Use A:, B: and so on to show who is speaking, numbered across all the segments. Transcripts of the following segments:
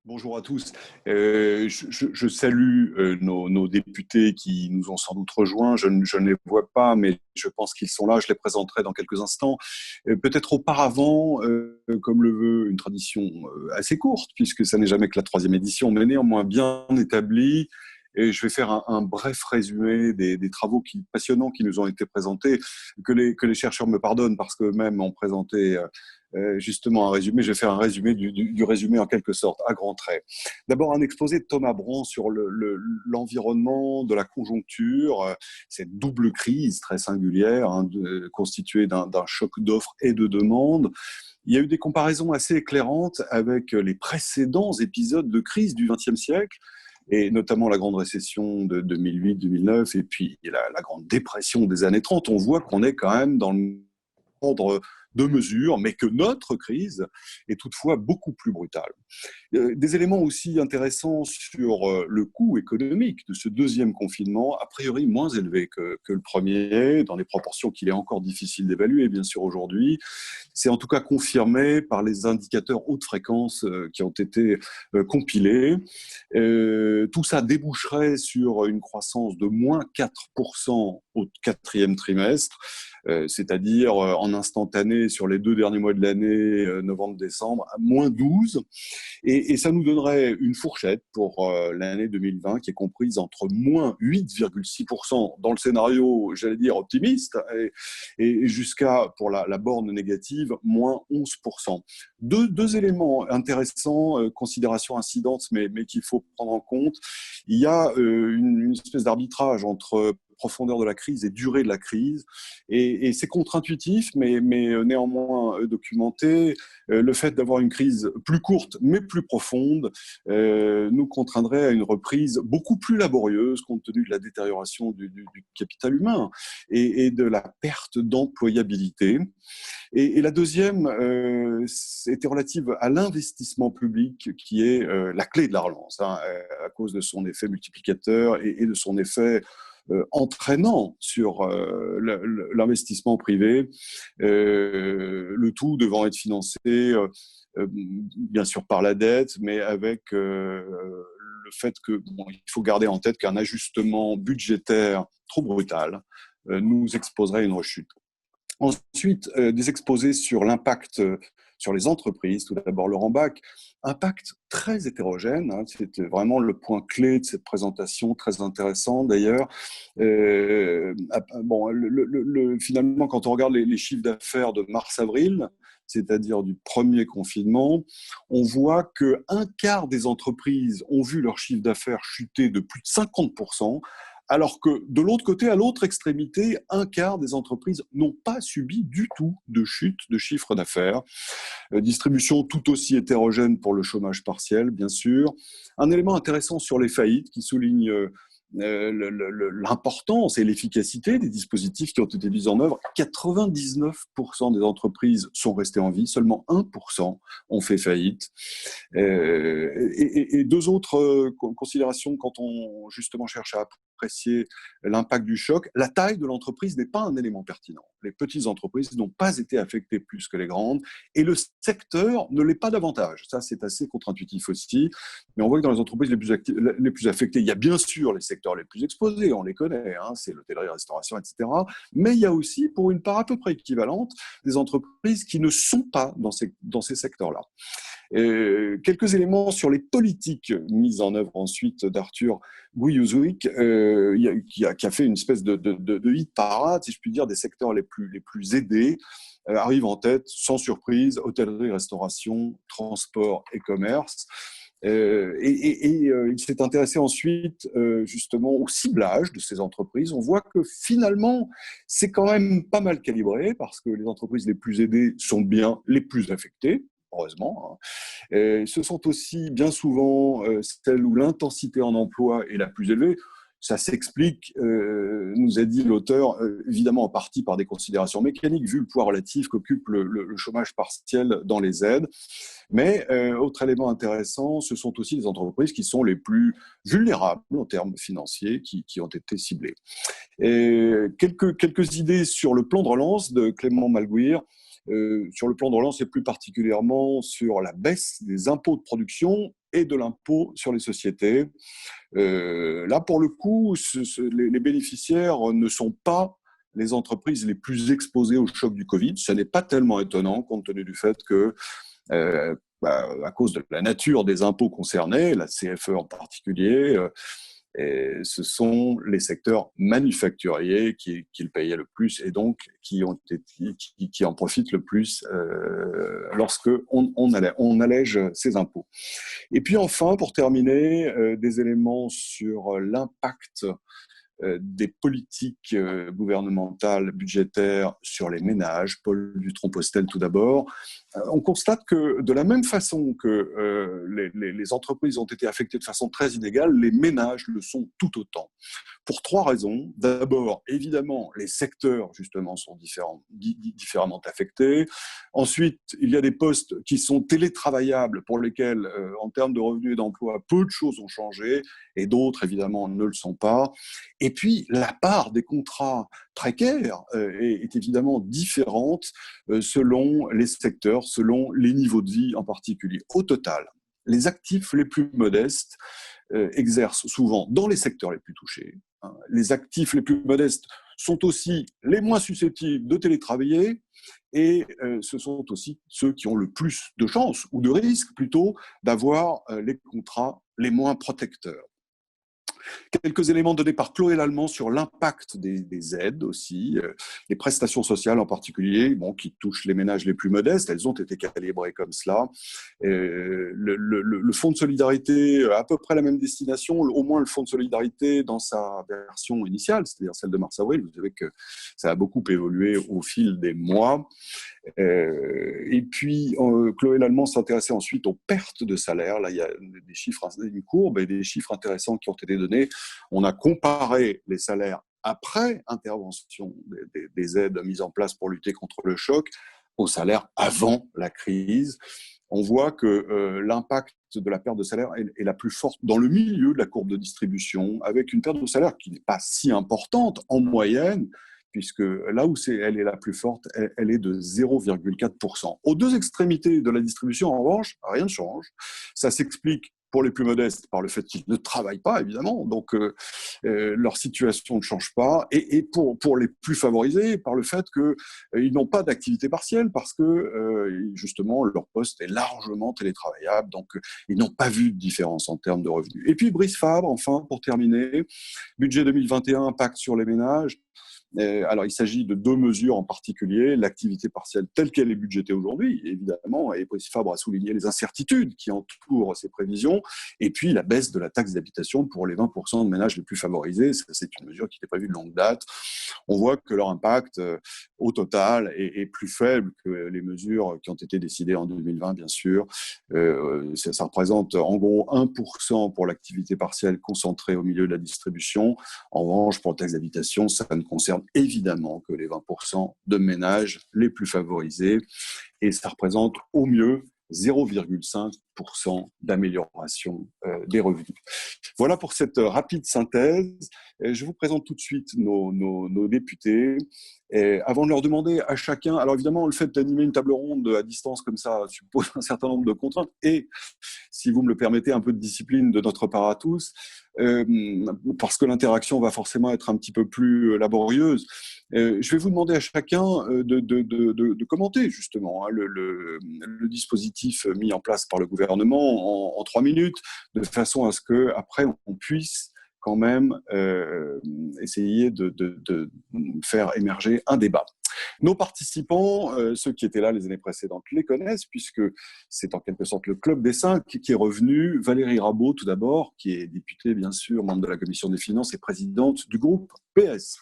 A: Bonjour à tous. Je salue nos députés qui nous ont sans doute rejoints. Je ne les vois pas, mais je pense qu'ils sont là. Je les présenterai dans quelques instants. Peut-être auparavant, comme le veut une tradition assez courte, puisque ça n'est jamais que la troisième édition, mais néanmoins bien établie. Et je vais faire un bref résumé des travaux passionnants qui nous ont été présentés, que les chercheurs me pardonnent parce qu'eux-mêmes ont présenté justement un résumé. Je vais faire un résumé du résumé en quelque sorte, à grands traits. D'abord, un exposé de Thomas Brand sur l'environnement, de la conjoncture, cette double crise très singulière, constituée d'un choc d'offres et de demandes. Il y a eu des comparaisons assez éclairantes avec les précédents épisodes de crise du XXe siècle, et notamment la grande récession de 2008-2009 et puis la grande dépression des années 30. On voit qu'on est quand même dans le ordre de mesure, mais que notre crise est toutefois beaucoup plus brutale. Des éléments aussi intéressants sur le coût économique de ce deuxième confinement, a priori moins élevé que le premier, dans des proportions qu'il est encore difficile d'évaluer, bien sûr, aujourd'hui. C'est en tout cas confirmé par les indicateurs haute fréquence qui ont été compilés. Tout ça déboucherait sur une croissance de moins 4% au quatrième trimestre, c'est-à-dire en instantané sur les 2 derniers mois de l'année, novembre-décembre, à moins 12. Et ça nous donnerait une fourchette pour l'année 2020 qui est comprise entre moins 8,6% dans le scénario, j'allais dire, optimiste, et jusqu'à, pour la borne négative, moins 11%. Deux éléments intéressants, considérations incidentes, mais qu'il faut prendre en compte. Il y a une espèce d'arbitrage entre profondeur de la crise et durée de la crise. Et c'est contre-intuitif, mais néanmoins documenté. Le fait d'avoir une crise plus courte, mais plus profonde, nous contraindrait à une reprise beaucoup plus laborieuse, compte tenu de la détérioration du capital humain et de la perte d'employabilité. Et la deuxième était relative à l'investissement public, qui est la clé de la relance, à cause de son effet multiplicateur et de son effet entraînant sur l'investissement privé, le tout devant être financé bien sûr par la dette, mais avec le fait que il faut garder en tête qu'un ajustement budgétaire trop brutal nous exposerait à une rechute. Ensuite, des exposés sur l'impact sur les entreprises. Tout d'abord, Laurent Bach, impact très hétérogène. C'était vraiment le point clé de cette présentation, très intéressant d'ailleurs. Finalement, quand on regarde les chiffres d'affaires de mars-avril, c'est-à-dire du premier confinement, on voit qu'un quart des entreprises ont vu leur chiffre d'affaires chuter de plus de 50%, alors que de l'autre côté, à l'autre extrémité, un quart des entreprises n'ont pas subi du tout de chute de chiffre d'affaires. Distribution tout aussi hétérogène pour le chômage partiel, bien sûr. Un élément intéressant sur les faillites qui souligne l'importance et l'efficacité des dispositifs qui ont été mis en œuvre. 99% des entreprises sont restées en vie, seulement 1% ont fait faillite. Et deux autres considérations quand on justement cherche à apprécier l'impact du choc. La taille de l'entreprise n'est pas un élément pertinent. Les petites entreprises n'ont pas été affectées plus que les grandes et le secteur ne l'est pas davantage. Ça, c'est assez contre-intuitif aussi. Mais on voit que dans les entreprises les plus affectées, il y a bien sûr les secteurs les plus exposés, on les connaît, c'est l'hôtellerie, la restauration, etc. Mais il y a aussi, pour une part à peu près équivalente, des entreprises qui ne sont pas dans ces secteurs-là. Quelques éléments sur les politiques mises en œuvre ensuite d'Arthur Gouyouzouik, qui a fait une espèce de hit parade, si je puis dire, des secteurs les plus aidés. Arrive en tête, sans surprise, hôtellerie, restauration, transport et commerce. Il s'est intéressé ensuite justement au ciblage de ces entreprises. On voit que finalement, c'est quand même pas mal calibré parce que les entreprises les plus aidées sont bien les plus affectées, heureusement. Ce sont aussi bien souvent celles où l'intensité en emploi est la plus élevée. Ça s'explique, nous a dit l'auteur, évidemment en partie par des considérations mécaniques, vu le poids relatif qu'occupe le chômage partiel dans les aides. Mais autre élément intéressant, ce sont aussi les entreprises qui sont les plus vulnérables en termes financiers qui ont été ciblées. Et quelques idées sur le plan de relance de Clément Malguir. Sur le plan de relance et plus particulièrement sur la baisse des impôts de production et de l'impôt sur les sociétés. Là, pour le coup, les bénéficiaires ne sont pas les entreprises les plus exposées au choc du Covid. Ce n'est pas tellement étonnant compte tenu du fait que, à cause de la nature des impôts concernés, la CFE en particulier, et ce sont les secteurs manufacturiers qui le payaient le plus et donc qui en profitent le plus lorsque on allège ces impôts. Et puis enfin, pour terminer, des éléments sur l'impact des politiques gouvernementales, budgétaires sur les ménages. Paul Dutronc-Postel tout d'abord. On constate que de la même façon que les entreprises ont été affectées de façon très inégale, les ménages le sont tout autant. Pour trois raisons. D'abord, évidemment, les secteurs, justement, sont différemment affectés. Ensuite, il y a des postes qui sont télétravaillables pour lesquels, en termes de revenus et d'emploi, peu de choses ont changé et d'autres, évidemment, ne le sont pas. Et puis, la part des contrats précaires est évidemment différente selon les secteurs, selon les niveaux de vie en particulier. Au total, les actifs les plus modestes exercent souvent dans les secteurs les plus touchés. Les actifs les plus modestes sont aussi les moins susceptibles de télétravailler et ce sont aussi ceux qui ont le plus de chances ou de risques plutôt d'avoir les contrats les moins protecteurs. Quelques éléments donnés par Chloé Lallemand sur l'impact des aides aussi, les prestations sociales en particulier, qui touchent les ménages les plus modestes, elles ont été calibrées comme cela. Le fonds de solidarité a à peu près la même destination, au moins le fonds de solidarité dans sa version initiale, c'est-à-dire celle de mars-avril. Vous savez que ça a beaucoup évolué au fil des mois. Et puis, Chloé Lallemand s'intéressait ensuite aux pertes de salaire. Là, il y a des chiffres, une courbe et des chiffres intéressants qui ont été donnés. On a comparé les salaires après intervention des aides mises en place pour lutter contre le choc aux salaires avant la crise. On voit que l'impact de la perte de salaire est la plus forte dans le milieu de la courbe de distribution, avec une perte de salaire qui n'est pas si importante en moyenne, puisque là où elle est la plus forte, elle est de 0,4%. Aux deux extrémités de la distribution, en revanche, rien ne change. Ça s'explique pour les plus modestes par le fait qu'ils ne travaillent pas, évidemment, donc leur situation ne change pas. Et pour les plus favorisés, par le fait qu'ils n'ont pas d'activité partielle, parce que justement, leur poste est largement télétravaillable, donc ils n'ont pas vu de différence en termes de revenus. Et puis Brice Fabre, enfin, pour terminer, budget 2021, impact sur les ménages. Alors, il s'agit de deux mesures en particulier, l'activité partielle telle qu'elle est budgétée aujourd'hui, évidemment, et Brice Fabre a souligné les incertitudes qui entourent ces prévisions, et puis la baisse de la taxe d'habitation pour les 20% de ménages les plus favorisés. C'est une mesure qui était prévue de longue date. On voit que leur impact, au total, est plus faible que les mesures qui ont été décidées en 2020, bien sûr. Ça représente en gros 1% pour l'activité partielle concentrée au milieu de la distribution. En revanche, pour la taxe d'habitation, ça ne concerne évidemment que les 20% de ménages les plus favorisés et ça représente au mieux 0,5% d'amélioration des revenus. Voilà pour cette rapide synthèse. Je vous présente tout de suite nos députés. Et avant de leur demander à chacun, alors évidemment, le fait d'animer une table ronde à distance comme ça suppose un certain nombre de contraintes et, si vous me le permettez, un peu de discipline de notre part à tous, parce que l'interaction va forcément être un petit peu plus laborieuse. Je vais vous demander à chacun de commenter justement le dispositif mis en place par le gouvernement en 3 minutes, de façon à ce qu'après on puisse quand même essayer de faire émerger un débat. Nos participants, ceux qui étaient là les années précédentes, les connaissent, puisque c'est en quelque sorte le Club des 5 qui est revenu. Valérie Rabault, tout d'abord, qui est députée, bien sûr, membre de la Commission des Finances et présidente du groupe PS.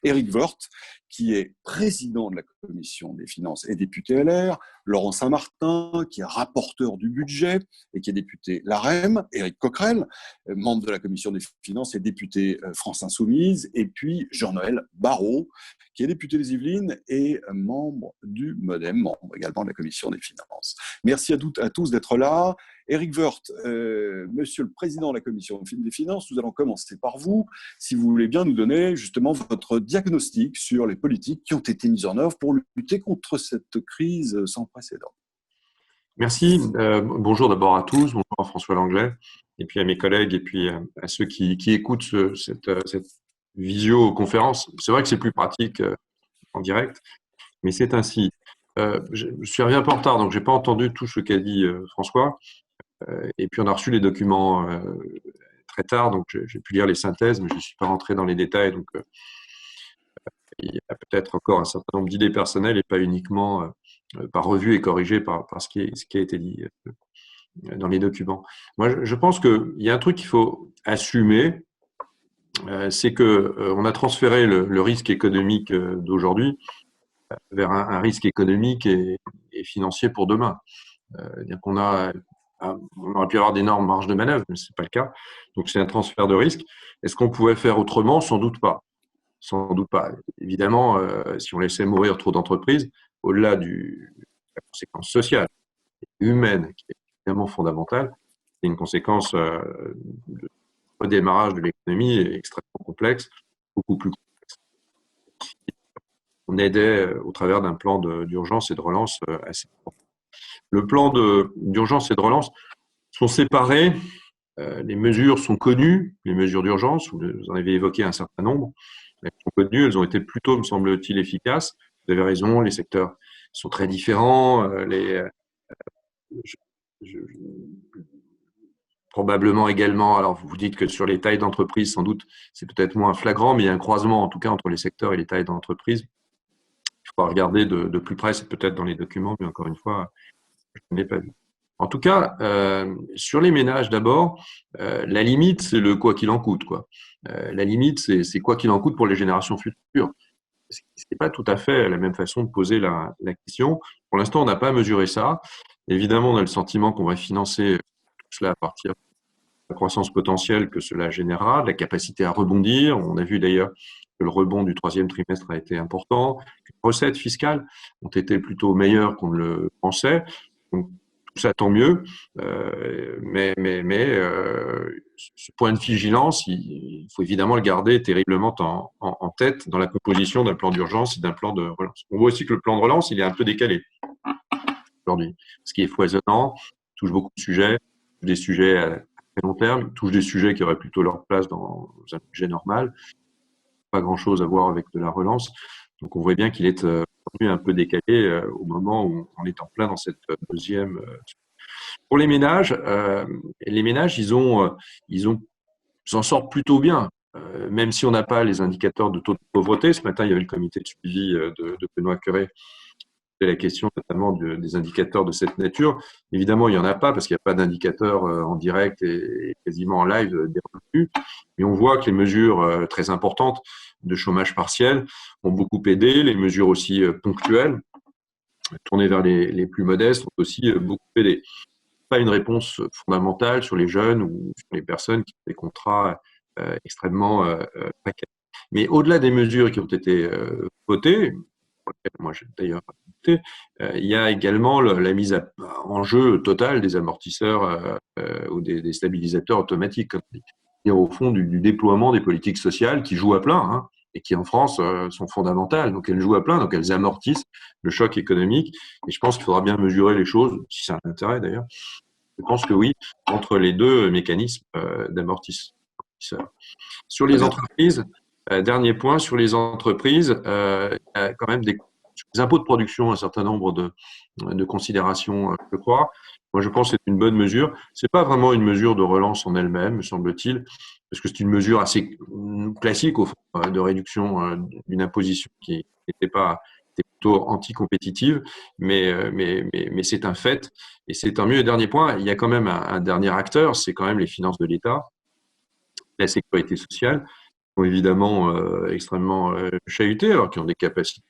A: Éric Woerth, qui est président de la Commission des Finances et député LR. Laurent Saint-Martin, qui est rapporteur du budget et qui est député LAREM. Éric Coquerel, membre de la Commission des Finances et député France Insoumise. Et puis Jean-Noël Barrot, qui est député des Yvelines et membre du MoDem, membre également de la Commission des Finances. Merci à tous d'être là. Éric Woerth, monsieur le président de la Commission des Finances, nous allons commencer par vous, si vous voulez bien nous donner justement votre diagnostic sur les politiques qui ont été mises en œuvre pour lutter contre cette crise sans précédent.
B: Merci. Bonjour d'abord à tous. Bonjour à François Langlais, et puis à mes collègues, et puis à ceux qui écoutent cette visioconférence. C'est vrai que c'est plus pratique en direct, mais c'est ainsi. Je suis arrivé un peu en retard, donc j'ai pas entendu tout ce qu'a dit François. Et puis on a reçu les documents très tard, donc j'ai pu lire les synthèses, mais je ne suis pas rentré dans les détails. Donc il y a peut-être encore un certain nombre d'idées personnelles et pas uniquement par revue et corrigé par ce qui a été dit dans les documents. Moi, je pense qu'il y a un truc qu'il faut assumer, c'est que on a transféré le risque économique d'aujourd'hui vers un risque économique et financier pour demain. C'est-à-dire qu'on a, on aurait pu avoir d'énormes marges de manœuvre, mais c'est pas le cas. Donc c'est un transfert de risque. Est-ce qu'on pouvait faire autrement? Sans doute pas. Sans doute pas. Évidemment, si on laissait mourir trop d'entreprises, au-delà de la conséquence sociale, humaine, qui est évidemment fondamentale, c'est une conséquence de redémarrage de l'économie extrêmement complexe, beaucoup plus complexe. On aidait au travers d'un plan d'urgence et de relance assez important. Le plan d'urgence et de relance sont séparés. Les mesures sont connues, les mesures d'urgence, vous en avez évoqué un certain nombre. Elles sont connues, elles ont été plutôt, me semble-t-il, efficaces. Vous avez raison, les secteurs sont très différents. Je, je, probablement également, alors vous dites que sur les tailles d'entreprise, sans doute, c'est peut-être moins flagrant, mais il y a un croisement, en tout cas, entre les secteurs et les tailles d'entreprise. Il faudra regarder de plus près, c'est peut-être dans les documents, mais encore une fois, je ne l'ai pas vu. En tout cas, sur les ménages d'abord, la limite, c'est le quoi qu'il en coûte, quoi. La limite, c'est quoi qu'il en coûte pour les générations futures. Ce n'est pas tout à fait la même façon de poser la question. Pour l'instant, on n'a pas mesuré ça. Évidemment, on a le sentiment qu'on va financer tout cela à partir de la croissance potentielle que cela générera, de la capacité à rebondir. On a vu d'ailleurs que le rebond du troisième trimestre a été important, que les recettes fiscales ont été plutôt meilleures qu'on ne le pensait. Donc, tout ça, tant mieux. Ce point de vigilance, il faut évidemment le garder terriblement en tête dans la composition d'un plan d'urgence et d'un plan de relance. On voit aussi que le plan de relance, il est un peu décalé aujourd'hui, ce qui est foisonnant, touche beaucoup de sujets, des sujets à très long terme, touche des sujets qui auraient plutôt leur place dans un budget normal. Pas grand-chose à voir avec de la relance. Donc on voit bien qu'il est un peu décalé au moment où on est en plein dans cette deuxième. Pour les ménages, ils s'en sortent plutôt bien. Même si on n'a pas les indicateurs de taux de pauvreté. Ce matin, il y avait le comité de suivi de Benoît Cœuré. C'est la question notamment des indicateurs de cette nature. Évidemment, il n'y en a pas parce qu'il n'y a pas d'indicateurs en direct et quasiment en live des revenus. Mais on voit que les mesures très importantes de chômage partiel ont beaucoup aidé. Les mesures aussi ponctuelles, tournées vers les plus modestes, ont aussi beaucoup aidé. Pas une réponse fondamentale sur les jeunes ou sur les personnes qui ont des contrats extrêmement précaires. Mais au-delà des mesures qui ont été votées, pour lesquelles moi j'ai d'ailleurs voté, il y a également la mise en jeu totale des amortisseurs ou des stabilisateurs automatiques, c'est-à-dire au fond du déploiement des politiques sociales qui jouent à plein, hein, et qui en France sont fondamentales. Donc elles jouent à plein, donc elles amortissent le choc économique. Et je pense qu'il faudra bien mesurer les choses, si c'est un intérêt d'ailleurs. Je pense que oui, entre les deux mécanismes d'amortisseur. Sur
A: Très
B: les
A: bien.
B: entreprises, dernier point, sur les entreprises, il y a quand même sur les impôts de production un certain nombre de considérations, je crois. Moi, je pense que c'est une bonne mesure. C'est pas vraiment une mesure de relance en elle-même, me semble-t-il, parce que c'est une mesure assez classique au fond, de réduction d'une imposition qui n'était pas était plutôt anti-compétitive, mais c'est un fait et c'est tant mieux. Et dernier point, il y a quand même un dernier acteur, c'est quand même les finances de l'État, la sécurité sociale, qui sont évidemment extrêmement chahutées, alors qu'ils ont des capacités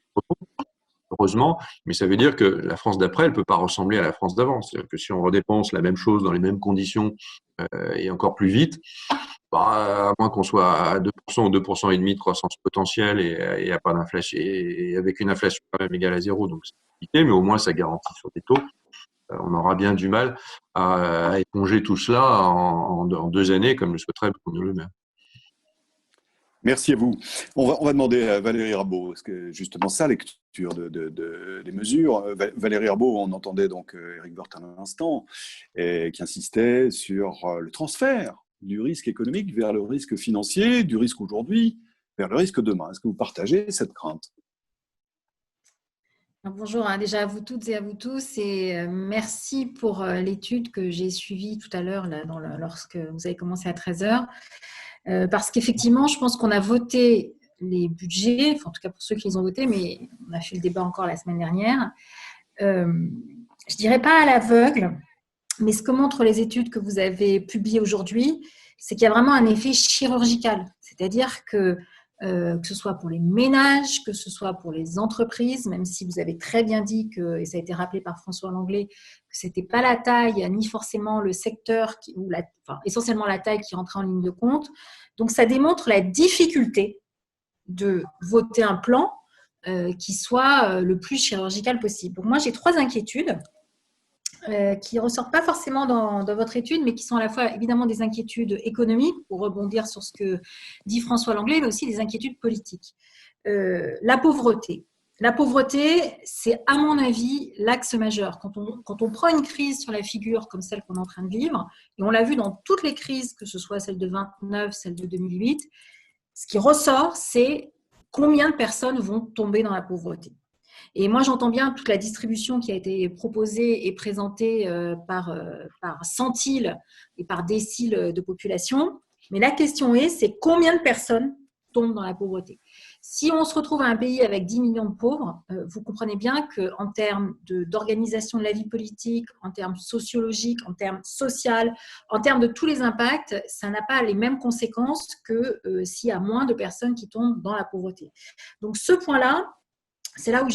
B: heureusement, mais ça veut dire que la France d'après, elle ne peut pas ressembler à la France d'avant. C'est-à-dire que si on redépense la même chose dans les mêmes conditions et encore plus vite, bah, à moins qu'on soit à 2% ou 2% et demi de croissance potentielle et à pas d'inflation, et avec une inflation quand même égale à zéro, donc c'est compliqué, mais au moins ça garantit sur des taux. On aura bien du mal à éponger tout cela en 2 années, comme le souhaiterait Bruno Le Maire.
A: Merci à vous. On va demander à Valérie Rabault, parce que justement, sa lecture des mesures. Valérie Rabault, on entendait donc Éric Woerth à l'instant, qui insistait sur le transfert du risque économique vers le risque financier, du risque aujourd'hui vers le risque demain. Est-ce que vous partagez cette crainte?
C: Bonjour déjà à vous toutes et à vous tous et merci pour l'étude que j'ai suivie tout à l'heure lorsque vous avez commencé à 13h. Parce qu'effectivement, je pense qu'on a voté les budgets, enfin, en tout cas pour ceux qui les ont votés, mais on a fait le débat encore la semaine dernière. Je ne dirais pas à l'aveugle, mais ce que montrent les études que vous avez publiées aujourd'hui, c'est qu'il y a vraiment un effet chirurgical. C'est-à-dire que ce soit pour les ménages, que ce soit pour les entreprises, même si vous avez très bien dit, et ça a été rappelé par François Langlais, que ce n'était pas la taille, ni forcément le secteur, essentiellement la taille qui rentrait en ligne de compte. Donc, ça démontre la difficulté de voter un plan qui soit le plus chirurgical possible. Donc, moi, j'ai 3 inquiétudes qui ne ressortent pas forcément dans votre étude, mais qui sont à la fois évidemment des inquiétudes économiques, pour rebondir sur ce que dit François Langlais, mais aussi des inquiétudes politiques. La pauvreté. La pauvreté, c'est à mon avis l'axe majeur. Quand on prend une crise sur la figure comme celle qu'on est en train de vivre, et on l'a vu dans toutes les crises, que ce soit celle de 29, celle de 2008, ce qui ressort, c'est combien de personnes vont tomber dans la pauvreté. Et moi, j'entends bien toute la distribution qui a été proposée et présentée par centiles et par déciles de population. Mais la question c'est combien de personnes tombent dans la pauvreté? Si on se retrouve à un pays avec 10 millions de pauvres, vous comprenez bien qu'en termes d'organisation de la vie politique, en termes sociologiques, en termes sociaux, en termes de tous les impacts, ça n'a pas les mêmes conséquences que s'il y a moins de personnes qui tombent dans la pauvreté. Donc ce point-là, c'est là où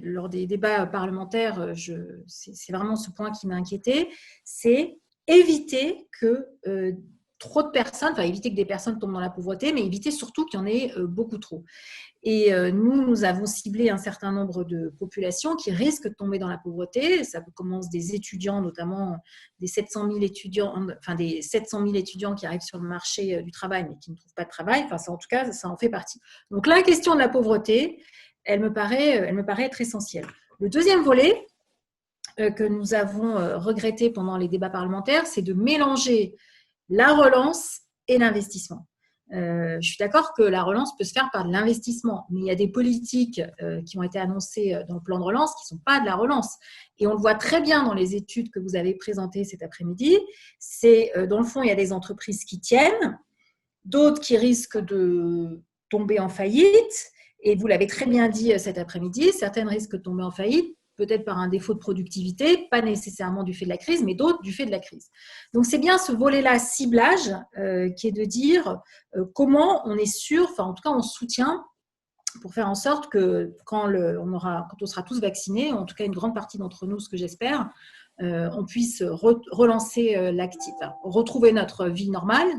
C: lors des débats parlementaires, c'est vraiment ce point qui m'a inquiétée, c'est éviter que trop de personnes, enfin éviter que des personnes tombent dans la pauvreté, mais éviter surtout qu'il y en ait beaucoup trop. Et nous avons ciblé un certain nombre de populations qui risquent de tomber dans la pauvreté. Ça commence des étudiants, notamment des 700 000 étudiants qui arrivent sur le marché du travail, mais qui ne trouvent pas de travail. Enfin, en tout cas, ça en fait partie. Donc la question de la pauvreté, elle me paraît être essentielle. Le deuxième volet que nous avons regretté pendant les débats parlementaires, c'est de mélanger la relance et l'investissement. Je suis d'accord que la relance peut se faire par de l'investissement, mais il y a des politiques qui ont été annoncées dans le plan de relance qui ne sont pas de la relance. Et on le voit très bien dans les études que vous avez présentées cet après-midi. C'est dans le fond, il y a des entreprises qui tiennent, d'autres qui risquent de tomber en faillite. Et vous l'avez très bien dit cet après-midi, certaines risquent de tomber en faillite, peut-être par un défaut de productivité, pas nécessairement du fait de la crise, mais d'autres du fait de la crise. Donc, c'est bien ce volet-là, ciblage, qui est de dire comment on est sûr, enfin, en tout cas, on soutient pour faire en sorte que quand on sera tous vaccinés, en tout cas une grande partie d'entre nous, ce que j'espère, on puisse relancer retrouver notre vie normale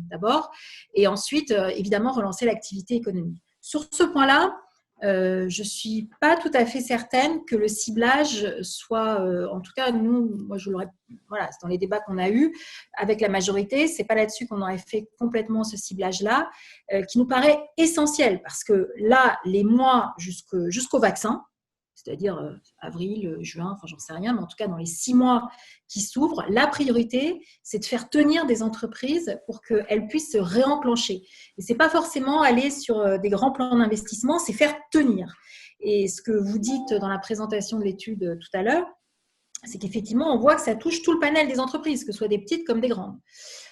C: d'abord, et ensuite, évidemment, relancer l'activité économique. Sur ce point-là, je ne suis pas tout à fait certaine que le ciblage soit, en tout cas, moi je l'aurais, voilà, c'est dans les débats qu'on a eus avec la majorité, ce n'est pas là-dessus qu'on aurait fait complètement ce ciblage-là, qui nous paraît essentiel, parce que là, les mois jusqu'au vaccin, c'est-à-dire avril, juin, enfin j'en sais rien, mais en tout cas dans les 6 mois qui s'ouvrent, la priorité, c'est de faire tenir des entreprises pour qu'elles puissent se réenclencher. Et ce n'est pas forcément aller sur des grands plans d'investissement, c'est faire tenir. Et ce que vous dites dans la présentation de l'étude tout à l'heure, c'est qu'effectivement, on voit que ça touche tout le panel des entreprises, que ce soit des petites comme des grandes.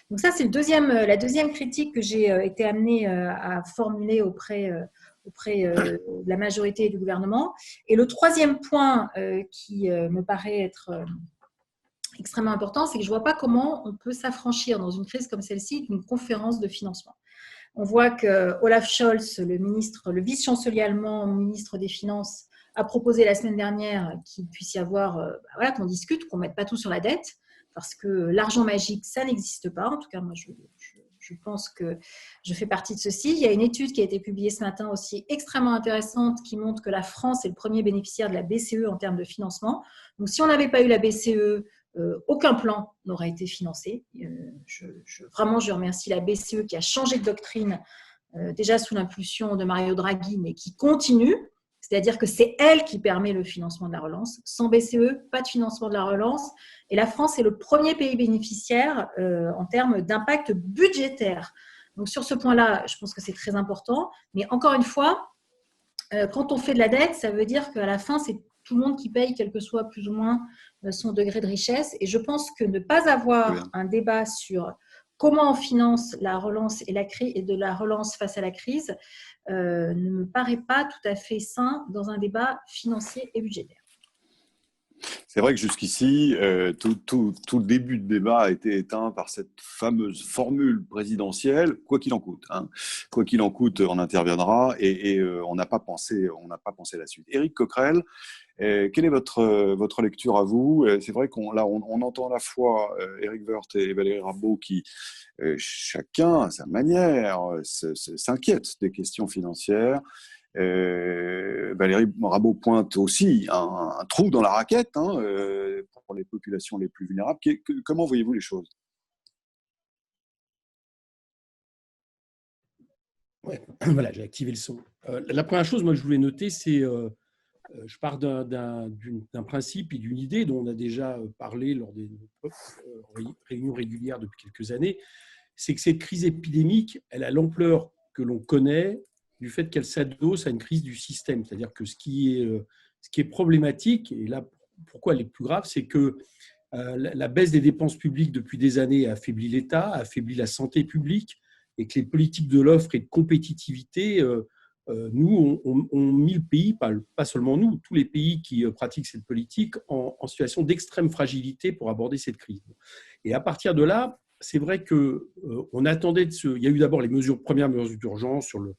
C: Donc ça, c'est la deuxième critique que j'ai été amenée à formuler auprès de la majorité et du gouvernement. Et le troisième point qui me paraît être extrêmement important, c'est que je ne vois pas comment on peut s'affranchir dans une crise comme celle-ci d'une conférence de financement. On voit que Olaf Scholz, le vice-chancelier allemand, ministre des Finances, a proposé la semaine dernière qu'il puisse y avoir, qu'on discute, qu'on ne mette pas tout sur la dette, parce que l'argent magique, ça n'existe pas. En tout cas, moi, je pense que je fais partie de ceci. Il y a une étude qui a été publiée ce matin aussi extrêmement intéressante qui montre que la France est le premier bénéficiaire de la BCE en termes de financement. Donc, si on n'avait pas eu la BCE, aucun plan n'aurait été financé. Vraiment, je remercie la BCE qui a changé de doctrine déjà sous l'impulsion de Mario Draghi, mais qui continue. C'est-à-dire que c'est elle qui permet le financement de la relance. Sans BCE, pas de financement de la relance. Et la France est le premier pays bénéficiaire en termes d'impact budgétaire. Donc sur ce point-là, je pense que c'est très important. Mais encore une fois, quand on fait de la dette, ça veut dire qu'à la fin, c'est tout le monde qui paye, quel que soit plus ou moins son degré de richesse. Et je pense que ne pas avoir un débat sur comment on finance la relance et de la relance face à la crise ne me paraît pas tout à fait sain dans un débat financier et budgétaire.
A: C'est vrai que jusqu'ici, tout le début de débat a été éteint par cette fameuse formule présidentielle, quoi qu'il en coûte. Hein. Quoi qu'il en coûte, on interviendra et on n'a pas pensé la suite. Éric Coquerel, quelle est votre lecture à vous? C'est vrai qu'on entend à la fois Éric Woerth et Valérie Rabault qui, chacun à sa manière, s'inquiètent des questions financières. Valérie Rabault pointe aussi un trou dans la raquette pour les populations les plus vulnérables. Comment voyez-vous les choses?
D: Ouais, voilà, j'ai activé le son. La première chose, moi, que je voulais noter, c'est je pars d'un principe et d'une idée dont on a déjà parlé lors des réunions régulières depuis quelques années, c'est que cette crise épidémique, elle a l'ampleur que l'on connaît du fait qu'elle s'adosse à une crise du système. C'est-à-dire que ce qui est problématique, et là, pourquoi elle est plus grave, c'est que la baisse des dépenses publiques depuis des années a affaibli l'État, a affaibli la santé publique, et que les politiques de l'offre et de compétitivité, nous, on mis le pays, pas seulement nous, tous les pays qui pratiquent cette politique, en situation d'extrême fragilité pour aborder cette crise. Et à partir de là, c'est vrai qu'on attendait il y a eu d'abord les premières mesures d'urgence sur le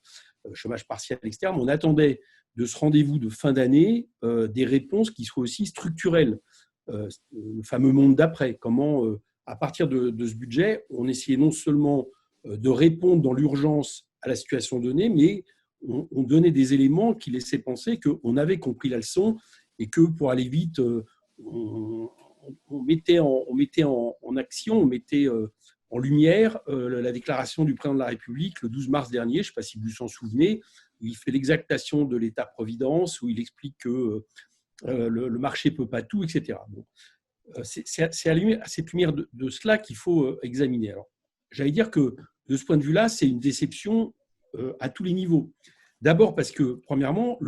D: chômage partiel, etc. Mais on attendait de ce rendez-vous de fin d'année des réponses qui soient aussi structurelles. Le fameux monde d'après, comment, à partir de ce budget, on essayait non seulement de répondre dans l'urgence à la situation donnée, mais on donnait des éléments qui laissaient penser qu'on avait compris la leçon et que pour aller vite, on mettait en action, on mettait en lumière la déclaration du président de la République le 12 mars dernier, je ne sais pas si vous vous en souvenez, où il fait l'exactation de l'État-providence, où il explique que le marché ne peut pas tout, etc. Bon. C'est à cette lumière de cela qu'il faut examiner. Alors, j'allais dire que de ce point de vue-là, c'est une déception à tous les niveaux. D'abord parce que, premièrement,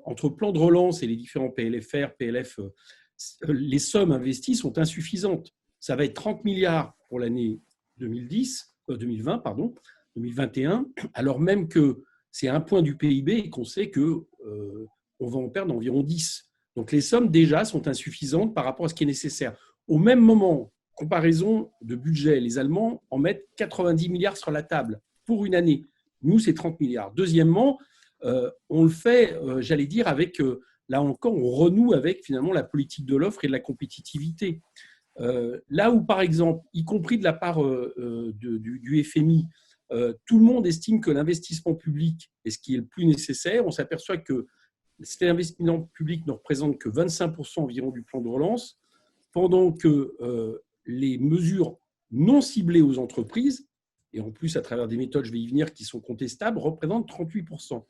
D: entre plan de relance et les différents PLFR, PLF, les sommes investies sont insuffisantes. Ça va être 30 milliards pour l'année 2021, alors même que c'est un point du PIB et qu'on sait qu'on va en perdre environ 10. Donc les sommes déjà sont insuffisantes par rapport à ce qui est nécessaire. Au même moment, comparaison de budget, les Allemands en mettent 90 milliards sur la table pour une année. Nous, c'est 30 milliards. Deuxièmement, on le fait, j'allais dire, avec, là encore, on renoue avec finalement la politique de l'offre et de la compétitivité. Là où, par exemple, y compris de la part du FMI, tout le monde estime que l'investissement public est ce qui est le plus nécessaire, on s'aperçoit que cet investissement public ne représente que 25% environ du plan de relance, pendant que les mesures non ciblées aux entreprises, et en plus à travers des méthodes, je vais y venir, qui sont contestables, représentent 38%.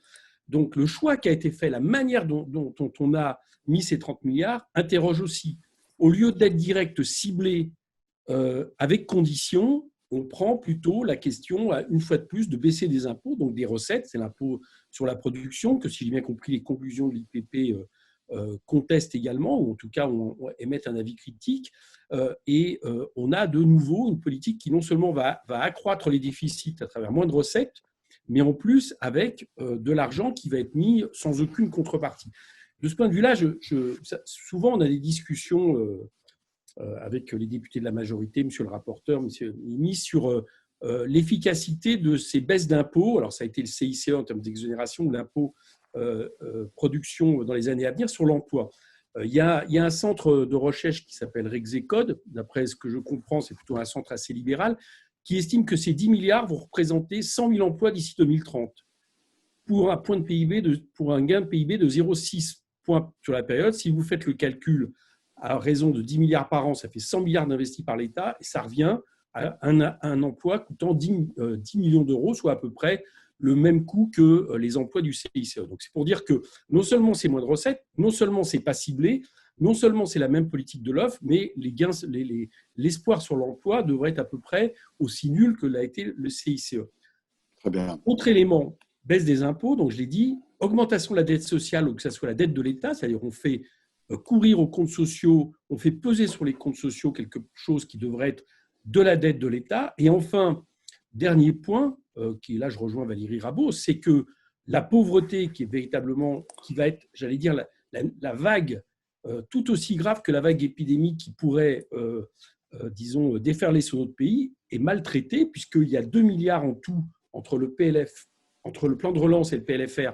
D: Donc le choix qui a été fait, la manière dont on a mis ces 30 milliards, interroge aussi. Au lieu d'être direct ciblé avec conditions, on prend plutôt la question, une fois de plus, de baisser des impôts, donc des recettes, c'est l'impôt sur la production, que si j'ai bien compris, les conclusions de l'IPP contestent également, ou en tout cas on émettent un avis critique, et on a de nouveau une politique qui non seulement va accroître les déficits à travers moins de recettes, mais en plus avec de l'argent qui va être mis sans aucune contrepartie. De ce point de vue-là, souvent on a des discussions avec les députés de la majorité, monsieur le rapporteur, monsieur Mimi, sur l'efficacité de ces baisses d'impôts. Alors ça a été le CICE en termes d'exonération ou l'impôt production dans les années à venir sur l'emploi. Il y a un centre de recherche qui s'appelle Rexecode, d'après ce que je comprends, c'est plutôt un centre assez libéral, qui estime que ces 10 milliards vont représenter 100 000 emplois d'ici 2030, pour un gain de PIB de 0,6 points sur la période. Si vous faites le calcul à raison de 10 milliards par an, ça fait 100 milliards d'investis par l'État, et ça revient à un emploi coûtant 10 millions d'euros, soit à peu près le même coût que les emplois du CICE. Donc, c'est pour dire que non seulement c'est moins de recettes, non seulement c'est pas ciblé, non seulement c'est la même politique de l'offre, mais les gains, l'espoir sur l'emploi devrait être à peu près aussi nul que l'a été le CICE.
A: Très bien.
D: Autre élément, baisse des impôts, donc je l'ai dit, augmentation de la dette sociale ou que ce soit la dette de l'État, c'est-à-dire on fait courir aux comptes sociaux, on fait peser sur les comptes sociaux quelque chose qui devrait être de la dette de l'État. Et enfin, dernier point, qui là je rejoins Valérie Rabault, c'est que la pauvreté qui est véritablement, qui va être, j'allais dire, la vague tout aussi grave que la vague épidémique qui pourrait, disons, déferler sur notre pays, est maltraitée puisqu'il y a 2 milliards en tout entre le PLF, entre le plan de relance et le PLFR,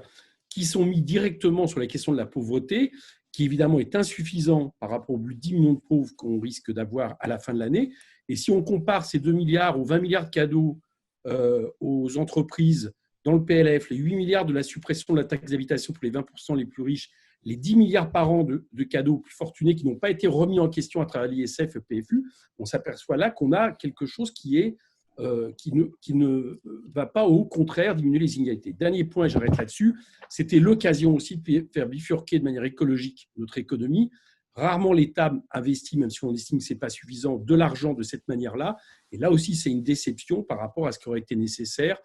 D: qui sont mis directement sur la question de la pauvreté, qui évidemment est insuffisant par rapport aux plus de 10 millions de pauvres qu'on risque d'avoir à la fin de l'année. Et si on compare ces 2 milliards aux 20 milliards de cadeaux aux entreprises dans le PLF, les 8 milliards de la suppression de la taxe d'habitation pour les 20% les plus riches, les 10 milliards par an de cadeaux aux plus fortunés qui n'ont pas été remis en question à travers l'ISF et le PFU, on s'aperçoit là qu'on a quelque chose qui ne va pas au contraire diminuer les inégalités. Dernier point, et j'arrête là-dessus, c'était l'occasion aussi de faire bifurquer de manière écologique notre économie. Rarement l'État investit, même si on estime que ce n'est pas suffisant, de l'argent de cette manière-là. Et là aussi, c'est une déception par rapport à ce qui aurait été nécessaire,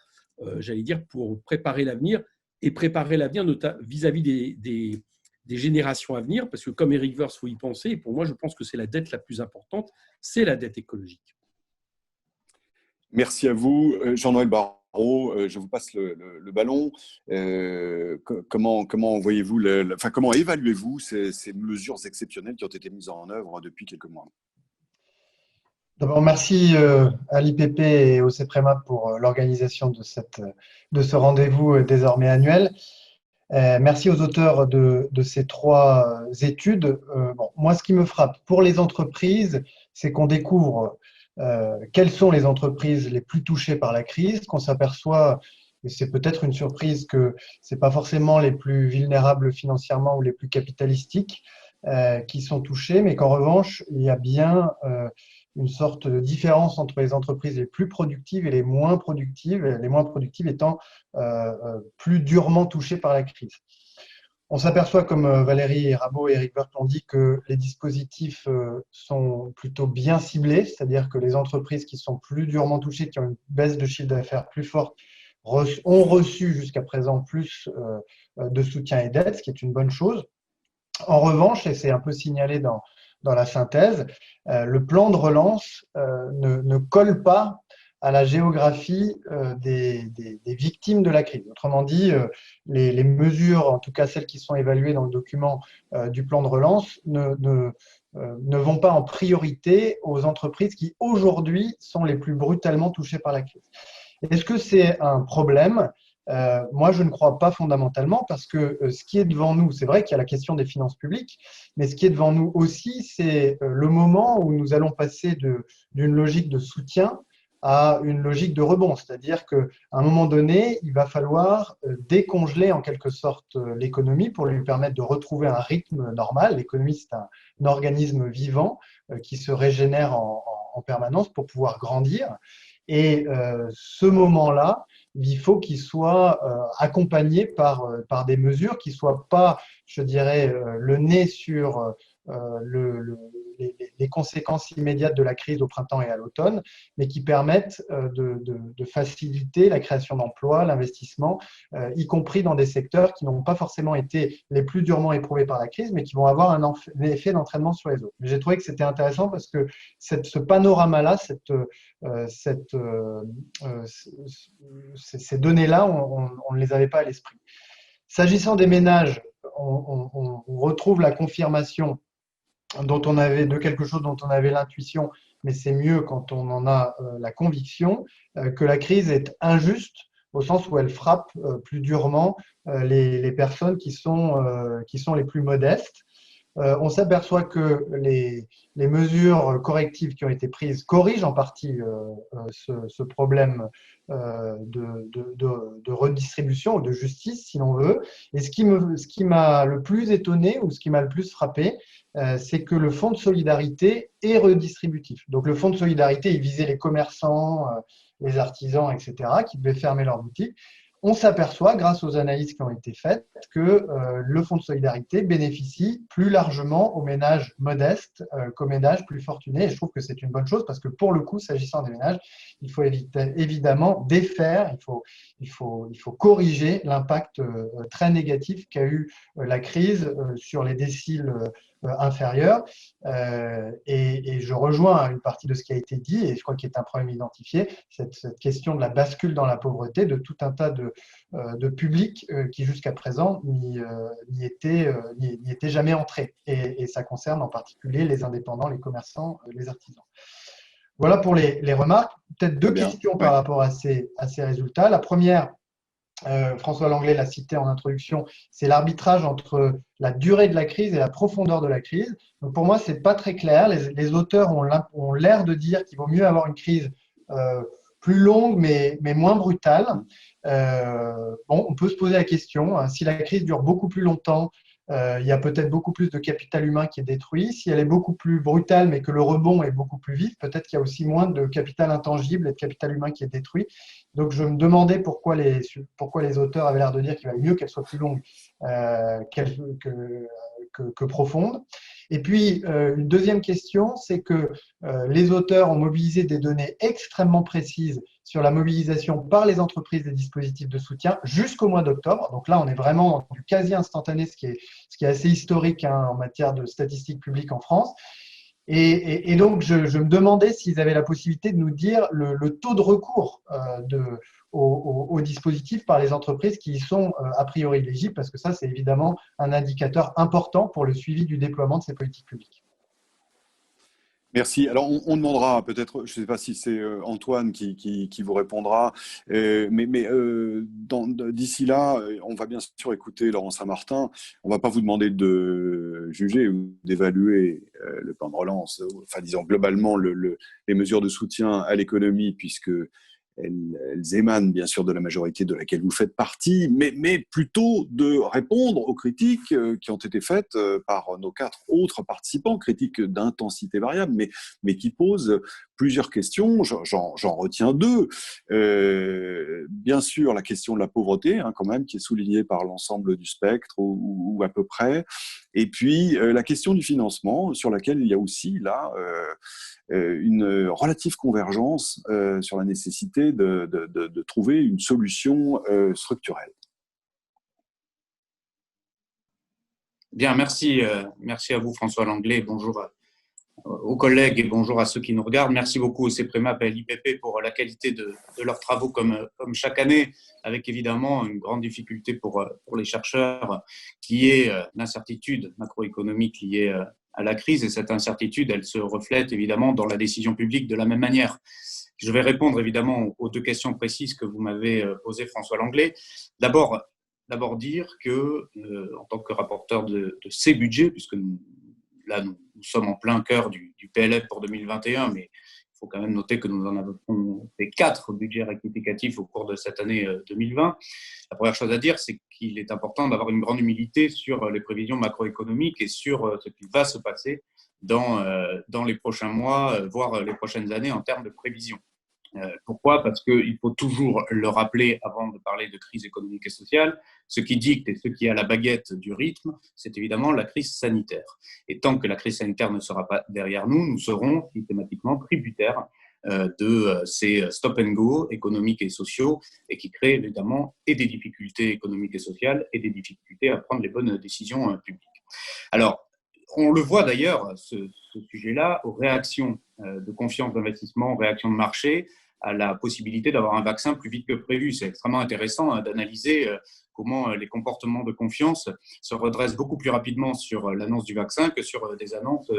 D: j'allais dire, pour préparer l'avenir et préparer l'avenir vis-à-vis des générations à venir, parce que comme Éric Woerth, il faut y penser, et pour moi, je pense que c'est la dette la plus importante, c'est la dette écologique.
A: Merci à vous. Jean-Noël Barrot, je vous passe le ballon. Comment voyez-vous, comment évaluez-vous ces mesures exceptionnelles qui ont été mises en œuvre depuis quelques mois?
E: D'abord, merci à l'IPP et au CEPREMA pour l'organisation de ce rendez-vous désormais annuel. Merci aux auteurs de ces 3 études. Moi, ce qui me frappe pour les entreprises, c'est qu'on découvre quelles sont les entreprises les plus touchées par la crise, qu'on s'aperçoit, et c'est peut-être une surprise, que ce n'est pas forcément les plus vulnérables financièrement ou les plus capitalistiques qui sont touchées, mais qu'en revanche, il y a bien une sorte de différence entre les entreprises les plus productives et les moins productives étant plus durement touchées par la crise. On s'aperçoit, comme Valérie Rabault et Éric Woerth l'ont dit, que les dispositifs sont plutôt bien ciblés, c'est-à-dire que les entreprises qui sont plus durement touchées, qui ont une baisse de chiffre d'affaires plus forte, ont reçu jusqu'à présent plus de soutien et d'aide, ce qui est une bonne chose. En revanche, et c'est un peu signalé dans la synthèse, le plan de relance ne colle pas à la géographie des victimes de la crise. Autrement dit, les mesures, en tout cas celles qui sont évaluées dans le document du plan de relance, ne vont pas en priorité aux entreprises qui aujourd'hui sont les plus brutalement touchées par la crise. Est-ce que c'est un problème ? Moi, je ne crois pas fondamentalement, parce que ce qui est devant nous, c'est vrai qu'il y a la question des finances publiques, mais ce qui est devant nous aussi, c'est le moment où nous allons passer d'une logique de soutien à une logique de rebond. C'est-à-dire qu'à un moment donné, il va falloir décongeler en quelque sorte l'économie pour lui permettre de retrouver un rythme normal. L'économie, c'est un organisme vivant qui se régénère en permanence pour pouvoir grandir. Et ce moment-là, il faut qu'il soit accompagné par des mesures qui ne soient pas, je dirais, le nez sur les conséquences immédiates de la crise au printemps et à l'automne, mais qui permettent de faciliter la création d'emplois, l'investissement, y compris dans des secteurs qui n'ont pas forcément été les plus durement éprouvés par la crise, mais qui vont avoir un effet d'entraînement sur les autres. J'ai trouvé que c'était intéressant parce que ce panorama-là, ces données-là, on ne les avait pas à l'esprit. S'agissant des ménages, on retrouve la confirmation de quelque chose dont on avait l'intuition, mais c'est mieux quand on en a la conviction, que la crise est injuste au sens où elle frappe plus durement les personnes qui sont les plus modestes. On s'aperçoit que les mesures correctives qui ont été prises corrigent en partie ce problème de redistribution ou de justice, si l'on veut. Et ce qui m'a le plus étonné ou ce qui m'a le plus frappé, c'est que le fonds de solidarité est redistributif. Donc le fonds de solidarité, il visait les commerçants, les artisans, etc., qui devaient fermer leurs boutiques. on s'aperçoit, grâce aux analyses qui ont été faites, que le fonds de solidarité bénéficie plus largement aux ménages modestes qu'aux ménages plus fortunés. Et je trouve que c'est une bonne chose parce que pour le coup, s'agissant des ménages, il faut évidemment défaire, il faut corriger l'impact très négatif qu'a eu la crise sur les déciles inférieurs. Et je rejoins une partie de ce qui a été dit, et je crois qu'il est un problème identifié, cette question de la bascule dans la pauvreté de tout un tas de publics qui jusqu'à présent n'y étaient jamais entrés. Et ça concerne en particulier les indépendants, les commerçants, les artisans. Voilà pour les remarques. Peut-être deux questions par rapport à ces résultats. La première, François Langlais l'a cité en introduction, c'est l'arbitrage entre la durée de la crise et la profondeur de la crise. Donc pour moi, ce n'est pas très clair. Les auteurs ont l'air de dire qu'il vaut mieux avoir une crise plus longue mais moins brutale. On peut se poser la question, hein, si la crise dure beaucoup plus longtemps, il y a peut-être beaucoup plus de capital humain qui est détruit. Si elle est beaucoup plus brutale, mais que le rebond est beaucoup plus vif, peut-être qu'il y a aussi moins de capital intangible et de capital humain qui est détruit. Donc, je me demandais pourquoi les auteurs avaient l'air de dire qu'il valait mieux qu'elle soit plus longue que profonde. Et puis, une deuxième question, c'est que les auteurs ont mobilisé des données extrêmement précises sur la mobilisation par les entreprises des dispositifs de soutien jusqu'au mois d'octobre. Donc là, on est vraiment dans du quasi instantané, ce qui est assez historique en matière de statistiques publiques en France. Et donc, je me demandais s'ils avaient la possibilité de nous dire le taux de recours au dispositif par les entreprises qui y sont a priori éligibles, parce que ça, c'est évidemment un indicateur important pour le suivi du déploiement de ces politiques publiques.
A: Merci. Alors, on demandera peut-être, je ne sais pas si c'est Antoine qui vous répondra, mais d'ici là, on va bien sûr écouter Laurent Saint-Martin. On ne va pas vous demander de juger ou d'évaluer le plan de relance, enfin disons globalement les mesures de soutien à l'économie, puisque elles émanent bien sûr de la majorité de laquelle vous faites partie, mais plutôt de répondre aux critiques qui ont été faites par nos 4 autres participants, critiques d'intensité variable, mais qui posent plusieurs questions. J'en retiens 2. Bien sûr, la question de la pauvreté, hein, quand même, qui est soulignée par l'ensemble du spectre, ou à peu près. Et puis, la question du financement, sur laquelle il y a aussi, là, une relative convergence sur la nécessité de trouver une solution structurelle.
F: Bien, merci à vous François Langlais, bonjour aux collègues et bonjour à ceux qui nous regardent. Merci beaucoup au CEPREMAP et à l'IPP pour la qualité de leurs travaux comme chaque année, avec évidemment une grande difficulté pour les chercheurs qui est l'incertitude macroéconomique liée à la crise, et cette incertitude, elle se reflète évidemment dans la décision publique de la même manière. Je vais répondre évidemment aux 2 questions précises que vous m'avez posées, François Langlais. D'abord dire que, en tant que rapporteur de ces budgets, puisque nous sommes en plein cœur du PLF pour 2021, mais il faut quand même noter que nous en avons fait 4 budgets rectificatifs au cours de cette année 2020. La première chose à dire, c'est qu'il est important d'avoir une grande humilité sur les prévisions macroéconomiques et sur ce qui va se passer dans les prochains mois, voire les prochaines années en termes de prévisions. Pourquoi ? Parce qu'il faut toujours le rappeler avant de parler de crise économique et sociale. Ce qui dicte et ce qui a la baguette du rythme, c'est évidemment la crise sanitaire. Et tant que la crise sanitaire ne sera pas derrière nous, nous serons systématiquement tributaires de ces stop-and-go économiques et sociaux, et qui créent évidemment et des difficultés économiques et sociales et des difficultés à prendre les bonnes décisions publiques. Alors, on le voit d'ailleurs, ce sujet-là, aux réactions de confiance d'investissement, aux réactions de marché, à la possibilité d'avoir un vaccin plus vite que prévu. C'est extrêmement intéressant d'analyser comment les comportements de confiance se redressent beaucoup plus rapidement sur l'annonce du vaccin que sur des annonces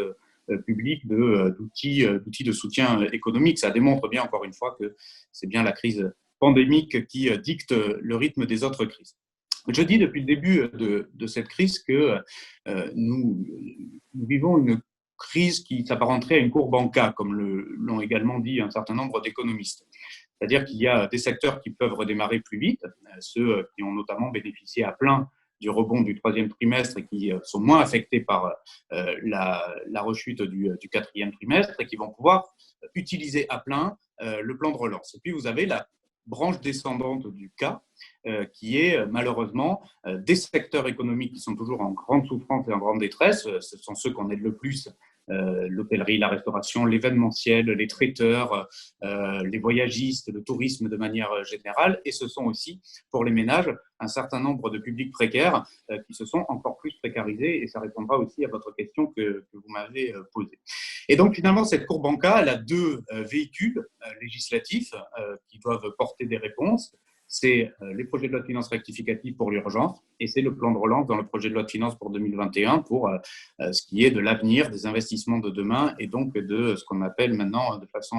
F: publiques d'outils de soutien économique. Ça démontre bien, encore une fois, que c'est bien la crise pandémique qui dicte le rythme des autres crises. Je dis depuis le début de cette crise que nous vivons une crise qui s'apparenterait à une courbe en K, comme l'ont également dit un certain nombre d'économistes. C'est-à-dire qu'il y a des secteurs qui peuvent redémarrer plus vite, ceux qui ont notamment bénéficié à plein du rebond du 3e trimestre et qui sont moins affectés par la rechute du 4e trimestre et qui vont pouvoir utiliser à plein le plan de relance. Et puis vous avez la branche descendante du cas, qui est malheureusement des secteurs économiques qui sont toujours en grande souffrance et en grande détresse. Ce sont ceux qu'on aide le plus, l'hôtellerie, la restauration, l'événementiel, les traiteurs, les voyagistes, le tourisme de manière générale. Et ce sont aussi, pour les ménages, un certain nombre de publics précaires qui se sont encore plus précarisés. Et ça répondra aussi à votre question que vous m'avez posée. Et donc, finalement, cette courbe en cas, elle a deux véhicules législatifs qui doivent porter des réponses. C'est les projets de loi de finances rectificative pour l'urgence et c'est le plan de relance dans le projet de loi de finances pour 2021 pour ce qui est de l'avenir, des investissements de demain et donc de ce qu'on appelle maintenant de façon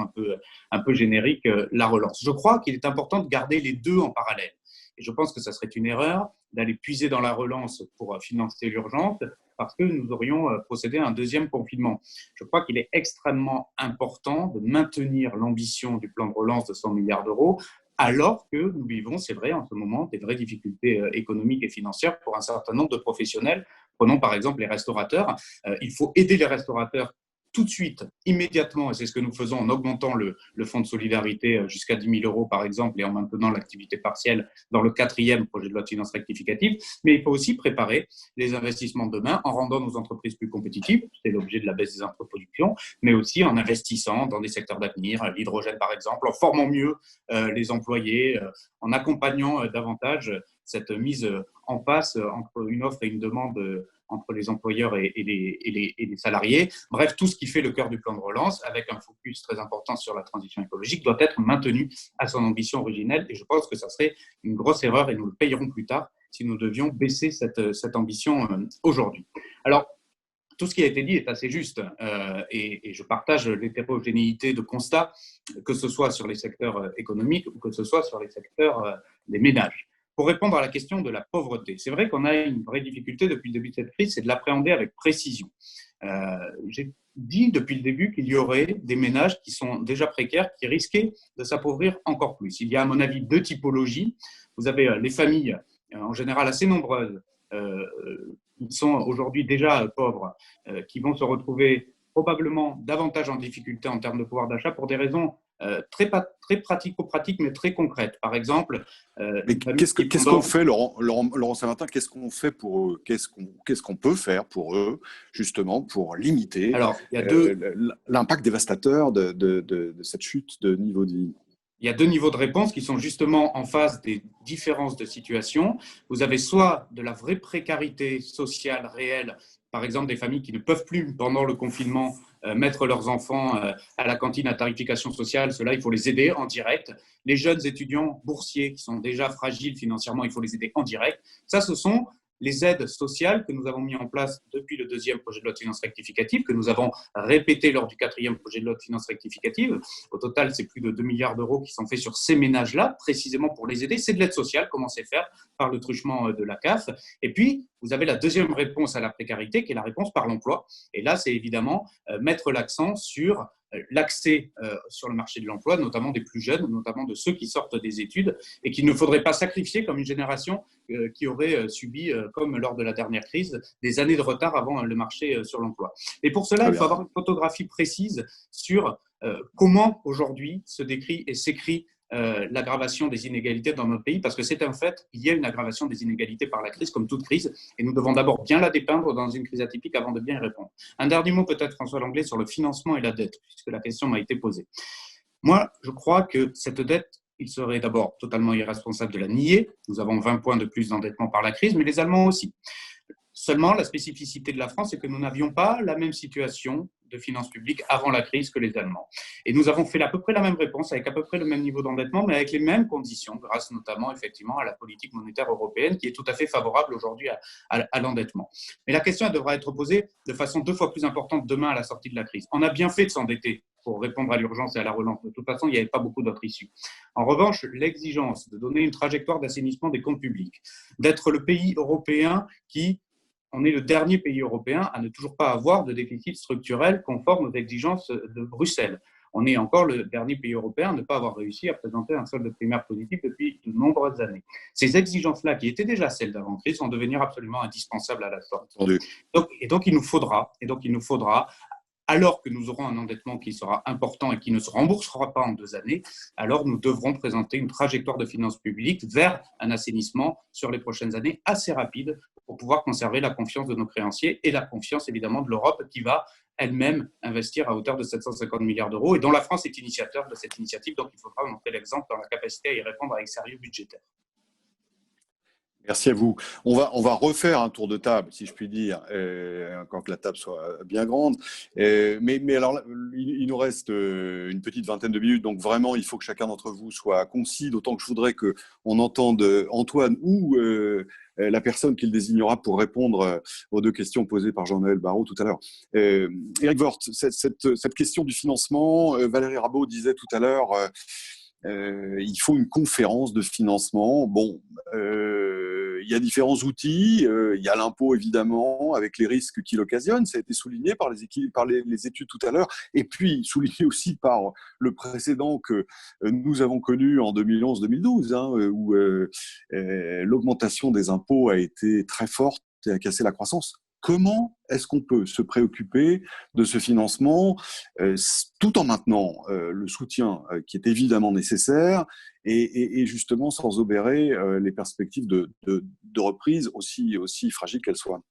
F: un peu générique la relance. Je crois qu'il est important de garder les deux en parallèle. Et je pense que ça serait une erreur d'aller puiser dans la relance pour financer l'urgence parce que nous aurions procédé à un deuxième confinement. Je crois qu'il est extrêmement important de maintenir l'ambition du plan de relance de 100 milliards d'euros alors que nous vivons, c'est vrai, en ce moment, des vraies difficultés économiques et financières pour un certain nombre de professionnels. Prenons par exemple les restaurateurs. Il faut aider les restaurateurs tout de suite, immédiatement, et c'est ce que nous faisons en augmentant le fonds de solidarité jusqu'à 10 000 euros par exemple et en maintenant l'activité partielle dans le 4e projet de loi de finances rectificative. Mais il faut aussi préparer les investissements de demain en rendant nos entreprises plus compétitives, c'est l'objet de la baisse des impôts de production, mais aussi en investissant dans des secteurs d'avenir, l'hydrogène par exemple, en formant mieux les employés, en accompagnant davantage cette mise en passe entre une offre et une demande entre les employeurs et les salariés. Bref, tout ce qui fait le cœur du plan de relance, avec un focus très important sur la transition écologique, doit être maintenu à son ambition originelle. Et je pense que ça serait une grosse erreur, et nous le payerons plus tard, si nous devions baisser cette ambition aujourd'hui. Alors, tout ce qui a été dit est assez juste et je partage l'hétérogénéité de constat, que ce soit sur les secteurs économiques ou que ce soit sur les secteurs des ménages. Pour répondre à la question de la pauvreté, c'est vrai qu'on a une vraie difficulté depuis le début de cette crise, c'est de l'appréhender avec précision. J'ai dit depuis le début qu'il y aurait des ménages qui sont déjà précaires, qui risquaient de s'appauvrir encore plus. Il y a à mon avis deux typologies. Vous avez les familles, en général assez nombreuses, qui sont aujourd'hui déjà pauvres, qui vont se retrouver probablement davantage en difficulté en termes de pouvoir d'achat pour des raisons très pratico-pratiques, mais très concrètes. Par exemple…
A: mais qu'est-ce qu'on fait, Laurent Saint-Martin, qu'est-ce qu'on fait pour eux? Qu'est-ce qu'on peut faire pour eux, justement, pour limiter l'impact dévastateur de cette chute de niveau de vie?
F: Il y a deux niveaux de réponse qui sont justement en face des différences de situation. Vous avez soit de la vraie précarité sociale réelle, par exemple des familles qui ne peuvent plus, pendant le confinement, mettre leurs enfants à la cantine à tarification sociale. Ceux-là, il faut les aider en direct. Les jeunes étudiants boursiers qui sont déjà fragiles financièrement, il faut les aider en direct. Ça, ce sont les aides sociales que nous avons mis en place depuis le 2e projet de loi de finances rectificative, que nous avons répété lors du 4e projet de loi de finances rectificative. Au total, c'est plus de 2 milliards d'euros qui sont faits sur ces ménages-là, précisément pour les aider. C'est de l'aide sociale, comment c'est faire par le truchement de la CAF. Et puis, vous avez la deuxième réponse à la précarité, qui est la réponse par l'emploi. Et là, c'est évidemment mettre l'accent sur l'accès sur le marché de l'emploi, notamment des plus jeunes, notamment de ceux qui sortent des études et qu'il ne faudrait pas sacrifier comme une génération qui aurait subi, comme lors de la dernière crise, des années de retard avant le marché sur l'emploi. Et pour cela, il faut avoir une photographie précise sur comment aujourd'hui se décrit et s'écrit l'aggravation des inégalités dans notre pays, parce que c'est un fait, il y a une aggravation des inégalités par la crise, comme toute crise, et nous devons d'abord bien la dépeindre dans une crise atypique avant de bien y répondre. Un dernier mot peut-être, François Langlais, sur le financement et la dette, puisque la question m'a été posée. Moi, je crois que cette dette, il serait d'abord totalement irresponsable de la nier. Nous avons 20 points de plus d'endettement par la crise, mais les Allemands aussi. Seulement, la spécificité de la France, c'est que nous n'avions pas la même situation de finances publiques avant la crise que les Allemands. Et nous avons fait à peu près la même réponse, avec à peu près le même niveau d'endettement, mais avec les mêmes conditions, grâce notamment effectivement à la politique monétaire européenne, qui est tout à fait favorable aujourd'hui à l'endettement. Mais la question, elle devra être posée de façon 2 fois plus importante demain à la sortie de la crise. On a bien fait de s'endetter pour répondre à l'urgence et à la relance. De toute façon, il n'y avait pas beaucoup d'autres issues. En revanche, l'exigence de donner une trajectoire d'assainissement des comptes publics, d'être le pays européen qui… On est le dernier pays européen à ne toujours pas avoir de déficit structurel conforme aux exigences de Bruxelles. On est encore le dernier pays européen à ne pas avoir réussi à présenter un solde primaire positif depuis de nombreuses années. Ces exigences-là, qui étaient déjà celles d'avant-crise, vont devenir absolument indispensables à la sortie. Donc il nous faudra, alors que nous aurons un endettement qui sera important et qui ne se remboursera pas en 2 années, alors nous devrons présenter une trajectoire de finances publiques vers un assainissement sur les prochaines années assez rapide pour pouvoir conserver la confiance de nos créanciers et la confiance évidemment de l'Europe qui va elle-même investir à hauteur de 750 milliards d'euros et dont la France est initiateur de cette initiative. Donc il faudra montrer l'exemple dans la capacité à y répondre avec sérieux budgétaire.
A: Merci à vous. On va refaire un tour de table, si je puis dire, quand la table soit bien grande. Mais alors, il nous reste une petite vingtaine de minutes, donc vraiment, il faut que chacun d'entre vous soit concis, d'autant que je voudrais qu'on entende Antoine ou la personne qu'il désignera pour répondre aux 2 questions posées par Jean-Noël Barrot tout à l'heure. Éric Woerth, cette question du financement, Valérie Rabault disait tout à l'heure, il faut une conférence de financement. Bon, il y a différents outils. Il y a l'impôt, évidemment, avec les risques qu'il occasionne. Ça a été souligné par les études tout à l'heure. Et puis, souligné aussi par le précédent que nous avons connu en 2011-2012, où l'augmentation des impôts a été très forte et a cassé la croissance. Comment est-ce qu'on peut se préoccuper de ce financement tout en maintenant le soutien qui est évidemment nécessaire et justement sans obérer les perspectives de reprise aussi fragiles qu'elles soient?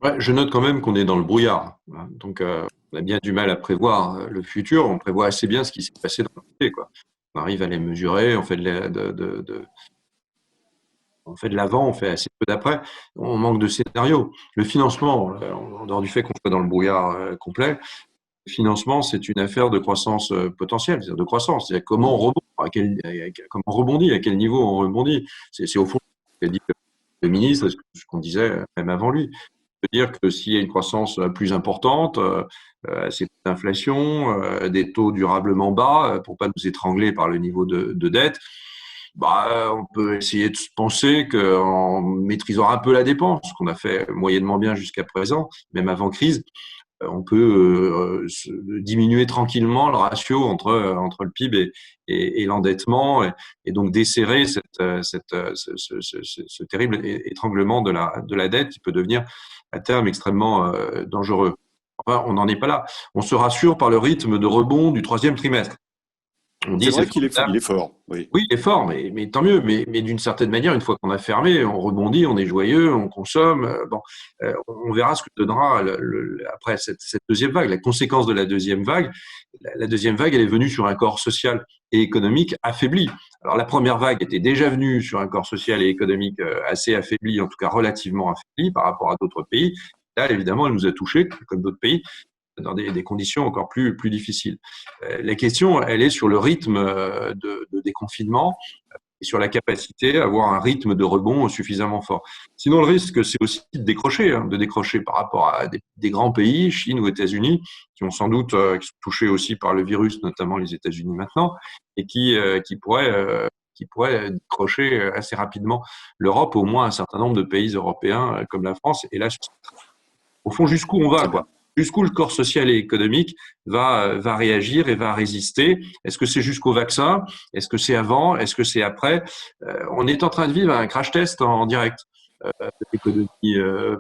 B: Ouais, je note quand même qu'on est dans le brouillard. Donc, on a bien du mal à prévoir le futur. On prévoit assez bien ce qui s'est passé dans le passé, quoi. On arrive à les mesurer, on fait on fait de l'avant, on fait assez peu d'après. On manque de scénario. Le financement, en dehors du fait qu'on soit dans le brouillard complet, le financement, c'est une affaire de croissance potentielle, c'est-à-dire de croissance. C'est-à-dire comment on rebondit, à quel niveau on rebondit. C'est au fond ce qu'a dit le ministre, ce qu'on disait même avant lui. C'est-à-dire que s'il y a une croissance plus importante, assez d'inflation, des taux durablement bas, pour pas nous étrangler par le niveau de dette, on peut essayer de se penser qu'en maîtrisant un peu la dépense, ce qu'on a fait moyennement bien jusqu'à présent, même avant crise, on peut diminuer tranquillement le ratio entre le PIB et l'endettement et donc desserrer ce terrible étranglement de la dette qui peut devenir à terme extrêmement dangereux. Enfin, on n'en est pas là. On se rassure par le rythme de rebond du 3e trimestre. On dit
A: c'est vrai qu'il est fort. Oui,
B: oui, il est fort, mais tant mieux. Mais d'une certaine manière, une fois qu'on a fermé, on rebondit, on est joyeux, on consomme. On verra ce que donnera après cette 2e vague. La conséquence de la 2e vague, la 2e vague, elle est venue sur un corps social et économique affaibli. Alors la première vague était déjà venue sur un corps social et économique assez affaibli, en tout cas relativement affaibli par rapport à d'autres pays. Là, évidemment, elle nous a touchés, comme d'autres pays, dans des conditions encore plus difficiles. La question, elle est sur le rythme de déconfinement et sur la capacité à avoir un rythme de rebond suffisamment fort. Sinon, le risque, c'est aussi de décrocher par rapport à des grands pays, Chine ou États-Unis, qui ont sans doute qui sont touchés aussi par le virus, notamment les États-Unis maintenant, et qui pourraient décrocher assez rapidement l'Europe, au moins un certain nombre de pays européens comme la France. Et là, au fond, jusqu'où on va, quoi? Jusqu'où le corps social et économique va réagir et va résister? Est-ce que c'est jusqu'au vaccin? Est-ce que c'est avant? Est-ce que c'est après? On est en train de vivre un crash test en direct de l'économie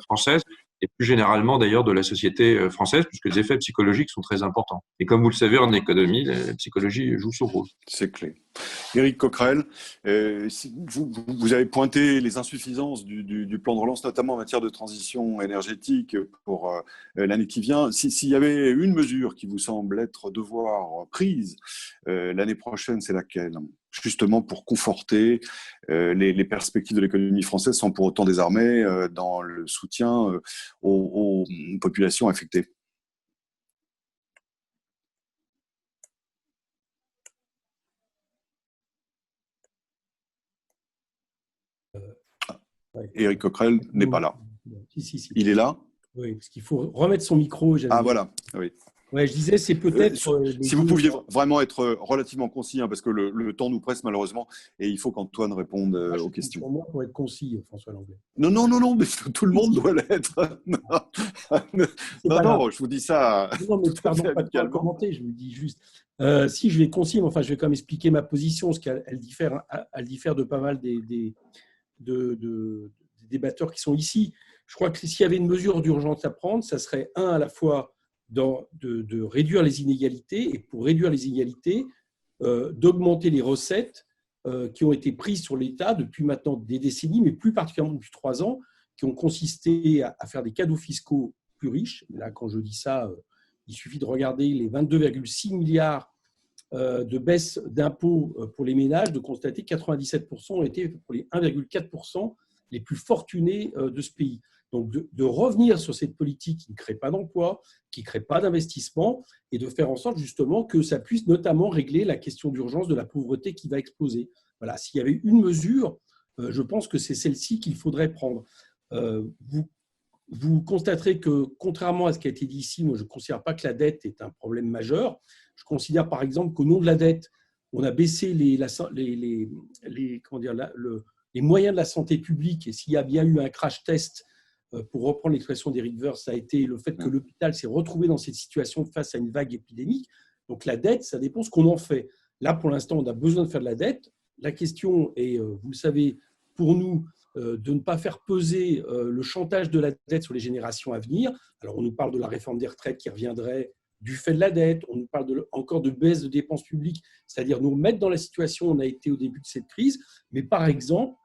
B: française et plus généralement d'ailleurs de la société française, puisque les effets psychologiques sont très importants. Et comme vous le savez, en économie, la psychologie joue son rôle.
A: C'est clé. Éric Coquerel, vous avez pointé les insuffisances du plan de relance, notamment en matière de transition énergétique pour l'année qui vient. S'il y avait une mesure qui vous semble être devoir prise l'année prochaine, c'est laquelle ? Justement pour conforter les perspectives de l'économie française sans pour autant désarmer dans le soutien aux populations affectées. Éric Coquerel n'est pas là.
D: Si.
A: Il est là ?
D: Oui, parce qu'il faut remettre son micro.
A: Ah voilà, oui.
D: Ouais, je disais, c'est peut-être…
A: si vous pouviez vraiment être relativement concis, parce que le temps nous presse malheureusement, et il faut qu'Antoine réponde aux questions.
E: Pour moi, pour être concis, François Langlais.
A: Non, mais tout le monde doit l'être. Non, je vous dis ça.
E: Non, mais pardon, pas de commenter, je vous dis juste. Si je vais concis, mais enfin, je vais quand même expliquer ma position, parce qu'elle diffère de pas mal des débatteurs qui sont ici. Je crois que s'il y avait une mesure d'urgence à prendre, ça serait à la fois
D: de réduire les inégalités, et pour réduire les inégalités, d'augmenter les recettes qui ont été prises sur l'État depuis maintenant des décennies, mais plus particulièrement depuis 3 ans, qui ont consisté à faire des cadeaux fiscaux plus riches. Là, quand je dis ça, il suffit de regarder les 22,6 milliards de baisse d'impôts pour les ménages, de constater que 97% ont été pour les 1,4% les plus fortunés de ce pays. Donc, de revenir sur cette politique qui ne crée pas d'emploi, qui ne crée pas d'investissement, et de faire en sorte justement que ça puisse notamment régler la question d'urgence de la pauvreté qui va exploser. Voilà, s'il y avait une mesure, je pense que c'est celle-ci qu'il faudrait prendre. Vous constaterez que, contrairement à ce qui a été dit ici, moi je ne considère pas que la dette est un problème majeur. Je considère par exemple qu'au nom de la dette, on a baissé les moyens de la santé publique, et s'il y a bien eu un crash test, pour reprendre l'expression d'Éric Woerth, ça a été le fait que l'hôpital s'est retrouvé dans cette situation face à une vague épidémique. Donc la dette, ça dépend ce qu'on en fait. Là, pour l'instant, on a besoin de faire de la dette. La question est, vous le savez, pour nous, de ne pas faire peser le chantage de la dette sur les générations à venir. Alors, on nous parle de la réforme des retraites qui reviendrait du fait de la dette. On nous parle encore de baisse de dépenses publiques, c'est-à-dire nous mettre dans la situation où on a été au début de cette crise. Mais par exemple,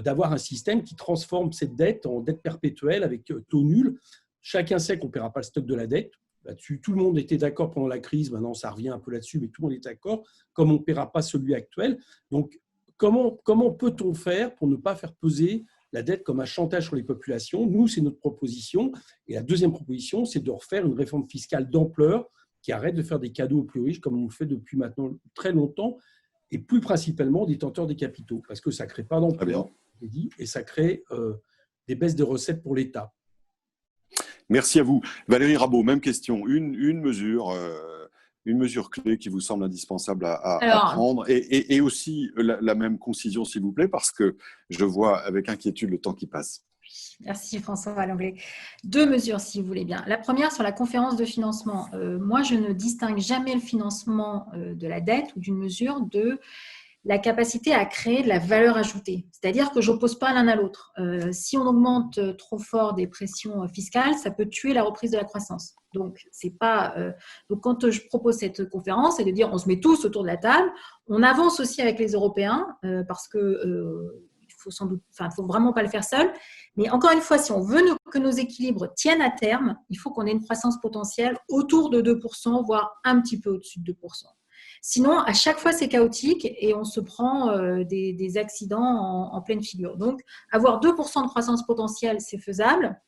D: d'avoir un système qui transforme cette dette en dette perpétuelle avec taux nul. Chacun sait qu'on ne paiera pas le stock de la dette. Là-dessus, tout le monde était d'accord pendant la crise. Maintenant, ça revient un peu là-dessus, mais tout le monde est d'accord. Comme on ne paiera pas celui actuel. Donc, comment peut-on faire pour ne pas faire peser la dette comme un chantage sur les populations? Nous, c'est notre proposition. Et la deuxième proposition, c'est de refaire une réforme fiscale d'ampleur qui arrête de faire des cadeaux aux plus riches, comme on le fait depuis maintenant très longtemps, et plus principalement des détenteurs des capitaux, parce que ça ne crée pas d'emploi, et ça crée des baisses de recettes pour l'État.
A: Merci à vous. Valérie Rabault, même question. Une mesure clé qui vous semble indispensable à prendre, et aussi la même concision, s'il vous plaît, parce que je vois avec inquiétude le temps qui passe.
C: Merci François Langlais. 2 mesures, si vous voulez bien. La première, sur la conférence de financement. Moi, je ne distingue jamais le financement de la dette ou d'une mesure de la capacité à créer de la valeur ajoutée. C'est-à-dire que je n'oppose pas l'un à l'autre. Si on augmente trop fort des pressions fiscales, ça peut tuer la reprise de la croissance. Donc, c'est pas, donc quand je propose cette conférence, c'est de dire on se met tous autour de la table, on avance aussi avec les Européens, parce que faut vraiment pas le faire seul. Mais encore une fois, si on veut que nos équilibres tiennent à terme, il faut qu'on ait une croissance potentielle autour de 2%, voire un petit peu au-dessus de 2%. Sinon, à chaque fois, c'est chaotique et on se prend des accidents en pleine figure. Donc, avoir 2% de croissance potentielle, c'est faisable,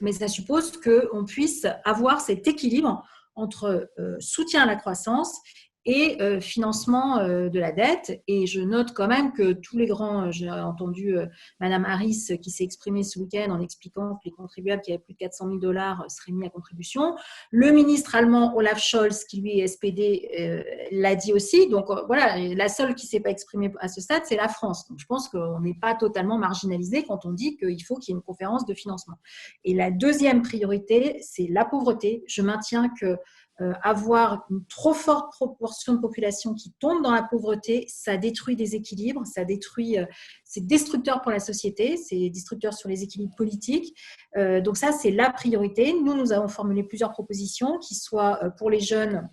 C: mais ça suppose qu'on puisse avoir cet équilibre entre soutien à la croissance et financement de la dette. Et je note quand même que tous les grands, j'ai entendu Madame Harris qui s'est exprimée ce week-end en expliquant que les contribuables qui avaient plus de $400 000 seraient mis à contribution. Le ministre allemand Olaf Scholz, qui lui est SPD, l'a dit aussi. Donc voilà, la seule qui ne s'est pas exprimée à ce stade, c'est la France. Donc je pense qu'on n'est pas totalement marginalisé quand on dit qu'il faut qu'il y ait une conférence de financement. Et la deuxième priorité, c'est la pauvreté. Je maintiens que avoir une trop forte proportion de population qui tombe dans la pauvreté, ça détruit des équilibres, c'est destructeur pour la société, c'est destructeur sur les équilibres politiques. Donc ça, c'est la priorité. Nous avons formulé plusieurs propositions qui soient pour les jeunes,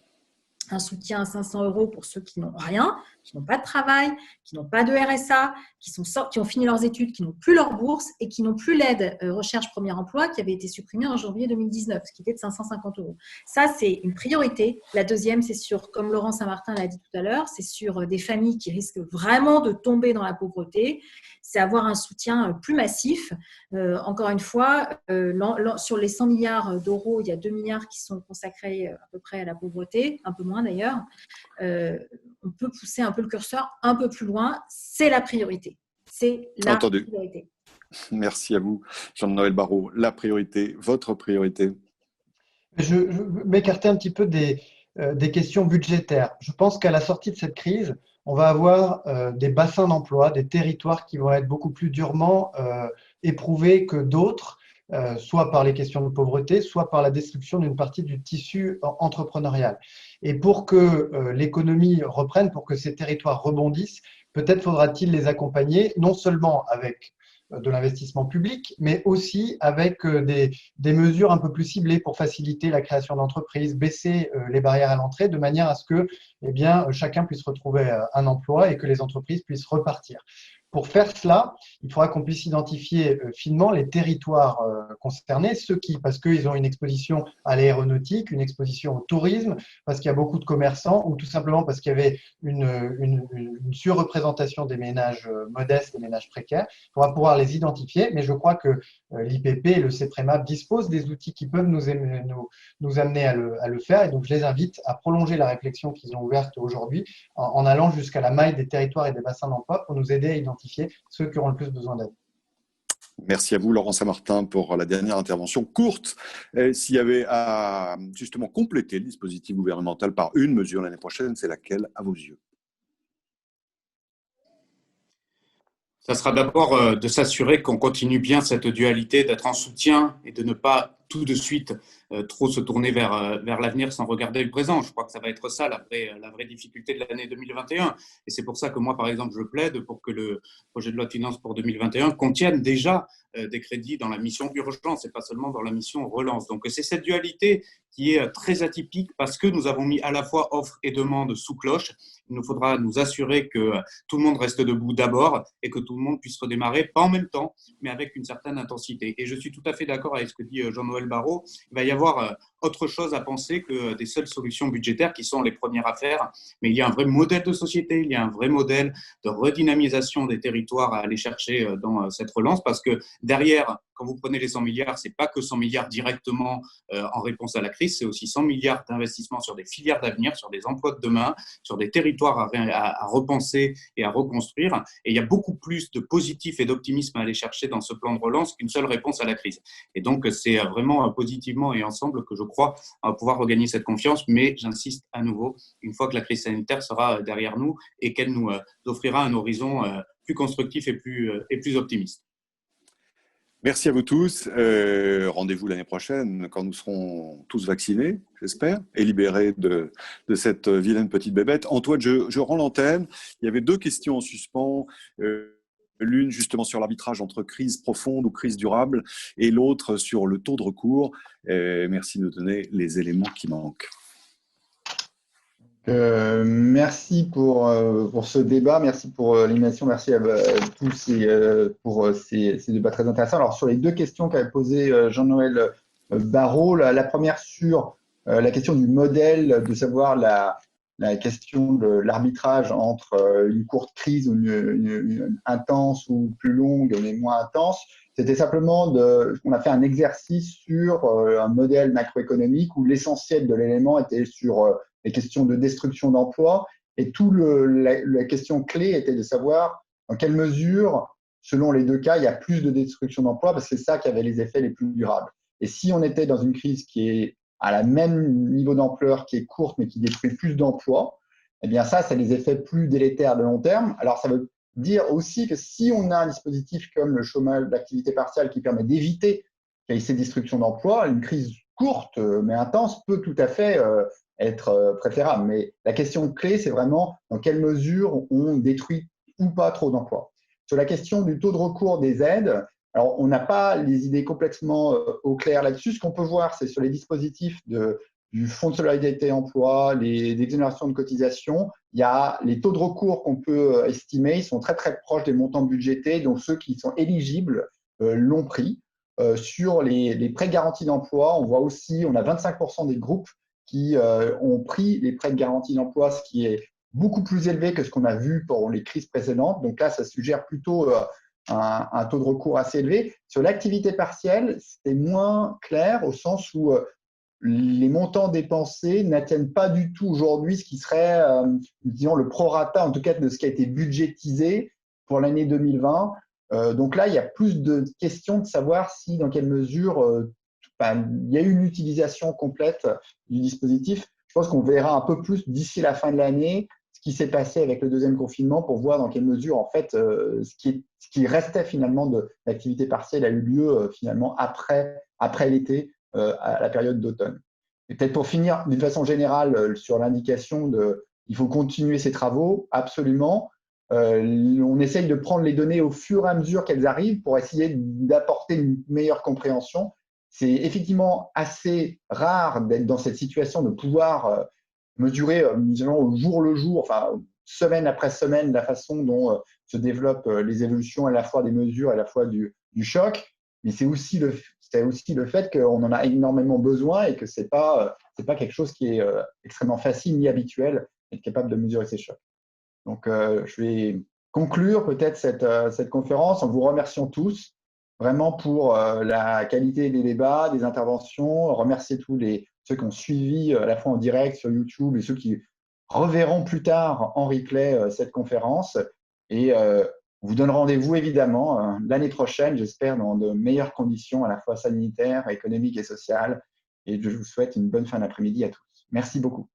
C: un soutien à 500 € pour ceux qui n'ont rien, qui n'ont pas de travail, qui n'ont pas de RSA, qui ont fini leurs études, qui n'ont plus leur bourse et qui n'ont plus l'aide recherche premier emploi qui avait été supprimée en janvier 2019, ce qui était de 550 €. Ça, c'est une priorité. La deuxième, c'est sur, comme Laurent Saint-Martin l'a dit tout à l'heure, c'est sur des familles qui risquent vraiment de tomber dans la pauvreté. C'est avoir un soutien plus massif. Encore une fois, sur les 100 milliards d'euros, il y a 2 milliards qui sont consacrés à peu près à la pauvreté, un peu moins d'ailleurs. On peut pousser un peu le curseur un peu plus loin. C'est la priorité. C'est la priorité.
A: Merci à vous, Jean-Noël Barrot. La priorité, votre priorité.
E: Je m'écarter un petit peu des questions budgétaires. Je pense qu'à la sortie de cette crise, on va avoir des bassins d'emploi, des territoires qui vont être beaucoup plus durement éprouvés que d'autres, soit par les questions de pauvreté, soit par la destruction d'une partie du tissu entrepreneurial. Et pour que l'économie reprenne, pour que ces territoires rebondissent, peut-être faudra-t-il les accompagner, non seulement avec de l'investissement public, mais aussi avec des mesures un peu plus ciblées pour faciliter la création d'entreprises, baisser les barrières à l'entrée, de manière à ce que eh bien, chacun puisse retrouver un emploi et que les entreprises puissent repartir. Pour faire cela, il faudra qu'on puisse identifier finement les territoires concernés, parce qu'ils ont une exposition à l'aéronautique, une exposition au tourisme, parce qu'il y a beaucoup de commerçants, ou tout simplement parce qu'il y avait une surreprésentation des ménages modestes, des ménages précaires. On va pouvoir les identifier, mais je crois que l'IPP et le CEPREMAP disposent des outils qui peuvent nous amener à le faire. Et donc, je les invite à prolonger la réflexion qu'ils ont ouverte aujourd'hui en allant jusqu'à la maille des territoires et des bassins d'emploi pour nous aider à identifier ceux qui auront le plus besoin d'aide.
A: Merci à vous, Laurent Saint-Martin, pour la dernière intervention courte. S'il y avait à justement compléter le dispositif gouvernemental par une mesure l'année prochaine, c'est laquelle à vos yeux?
F: Ça sera d'abord de s'assurer qu'on continue bien cette dualité, d'être en soutien et de ne pas tout de suite trop se tourner vers l'avenir sans regarder le présent. Je crois que ça va être ça la vraie difficulté de l'année 2021. Et c'est pour ça que moi, par exemple, je plaide pour que le projet de loi de finances pour 2021 contienne déjà des crédits dans la mission urgence et pas seulement dans la mission relance. Donc c'est cette dualité qui est très atypique parce que nous avons mis à la fois offre et demande sous cloche. Il nous faudra nous assurer que tout le monde reste debout d'abord et que tout le monde puisse redémarrer, pas en même temps, mais avec une certaine intensité. Et je suis tout à fait d'accord avec ce que dit Jean-Noël Barrot. Il va y avoir autre chose à penser que des seules solutions budgétaires qui sont les premières à faire. Mais il y a un vrai modèle de société, il y a un vrai modèle de redynamisation des territoires à aller chercher dans cette relance parce que derrière, quand vous prenez les 100 milliards, ce n'est pas que 100 milliards directement en réponse à la crise, c'est aussi 100 milliards d'investissements sur des filières d'avenir, sur des emplois de demain, sur des territoires à repenser et à reconstruire. Et il y a beaucoup plus de positif et d'optimisme à aller chercher dans ce plan de relance qu'une seule réponse à la crise. Et donc, c'est vraiment positivement et ensemble que je crois pouvoir regagner cette confiance. Mais j'insiste à nouveau, une fois que la crise sanitaire sera derrière nous et qu'elle nous offrira un horizon plus constructif et plus optimiste.
A: Merci à vous tous. Rendez-vous l'année prochaine quand nous serons tous vaccinés, j'espère, et libérés de cette vilaine petite bébête. Antoine, je rends l'antenne. Il y avait 2 questions en suspens. L'une justement sur l'arbitrage entre crise profonde ou crise durable et l'autre sur le taux de recours. Merci de nous donner les éléments qui manquent.
G: Merci pour ce débat, merci pour l'animation, merci à tous pour ces débats très intéressants. Alors sur les 2 questions qu'avait posées Jean-Noël Barrot, la première sur la question du modèle, de savoir la question de l'arbitrage entre une courte crise ou une intense ou plus longue mais moins intense, c'était simplement on a fait un exercice sur un modèle macroéconomique où l'essentiel de l'élément était sur les questions de destruction d'emplois et la question clé était de savoir dans quelle mesure, selon les 2 cas, il y a plus de destruction d'emplois parce que c'est ça qui avait les effets les plus durables. Et si on était dans une crise qui est à la même niveau d'ampleur, qui est courte mais qui détruit plus d'emplois, eh bien ça a des effets plus délétères de long terme. Alors ça veut dire aussi que si on a un dispositif comme le chômage d'activité partielle qui permet d'éviter qu'il y ait ces destructions d'emplois, une crise courte mais intense peut tout à fait être préférable. Mais la question clé, c'est vraiment dans quelle mesure on détruit ou pas trop d'emplois. Sur la question du taux de recours des aides, alors on n'a pas les idées complètement au clair là-dessus. Ce qu'on peut voir, c'est sur les dispositifs du Fonds de solidarité emploi, les exonérations de cotisation, il y a les taux de recours qu'on peut estimer, ils sont très très proches des montants budgétés, donc ceux qui sont éligibles l'ont pris. Sur les prêts garantis d'emploi, on voit aussi, on a 25% des groupes qui ont pris les prêts de garantie d'emploi, ce qui est beaucoup plus élevé que ce qu'on a vu pour les crises précédentes. Donc là, ça suggère plutôt un taux de recours assez élevé. Sur l'activité partielle, c'est moins clair au sens où les montants dépensés n'atteignent pas du tout aujourd'hui ce qui serait, disons, le prorata, en tout cas de ce qui a été budgétisé pour l'année 2020. Donc là, il y a plus de questions de savoir si, dans quelle mesure, il y a eu une utilisation complète du dispositif. Je pense qu'on verra un peu plus d'ici la fin de l'année ce qui s'est passé avec le 2e confinement pour voir dans quelle mesure, en fait, ce qui restait finalement de l'activité partielle a eu lieu finalement après l'été, à la période d'automne. Et peut-être pour finir, d'une façon générale, sur l'indication il faut continuer ces travaux, absolument. on essaye de prendre les données au fur et à mesure qu'elles arrivent pour essayer d'apporter une meilleure compréhension. C'est effectivement assez rare d'être dans cette situation, de pouvoir mesurer au jour le jour, enfin semaine après semaine, la façon dont se développent les évolutions à la fois des mesures, à la fois du choc. Mais c'est aussi le fait qu'on en a énormément besoin et que c'est pas quelque chose qui est extrêmement facile ni habituel d'être capable de mesurer ces chocs. Donc, je vais conclure peut-être cette conférence en vous remerciant tous vraiment pour la qualité des débats, des interventions, remercier tous ceux qui ont suivi à la fois en direct sur YouTube et ceux qui reverront plus tard en replay cette conférence. Et on vous donne rendez-vous évidemment l'année prochaine, j'espère, dans de meilleures conditions à la fois sanitaires, économiques et sociales. Et je vous souhaite une bonne fin d'après-midi à tous. Merci beaucoup.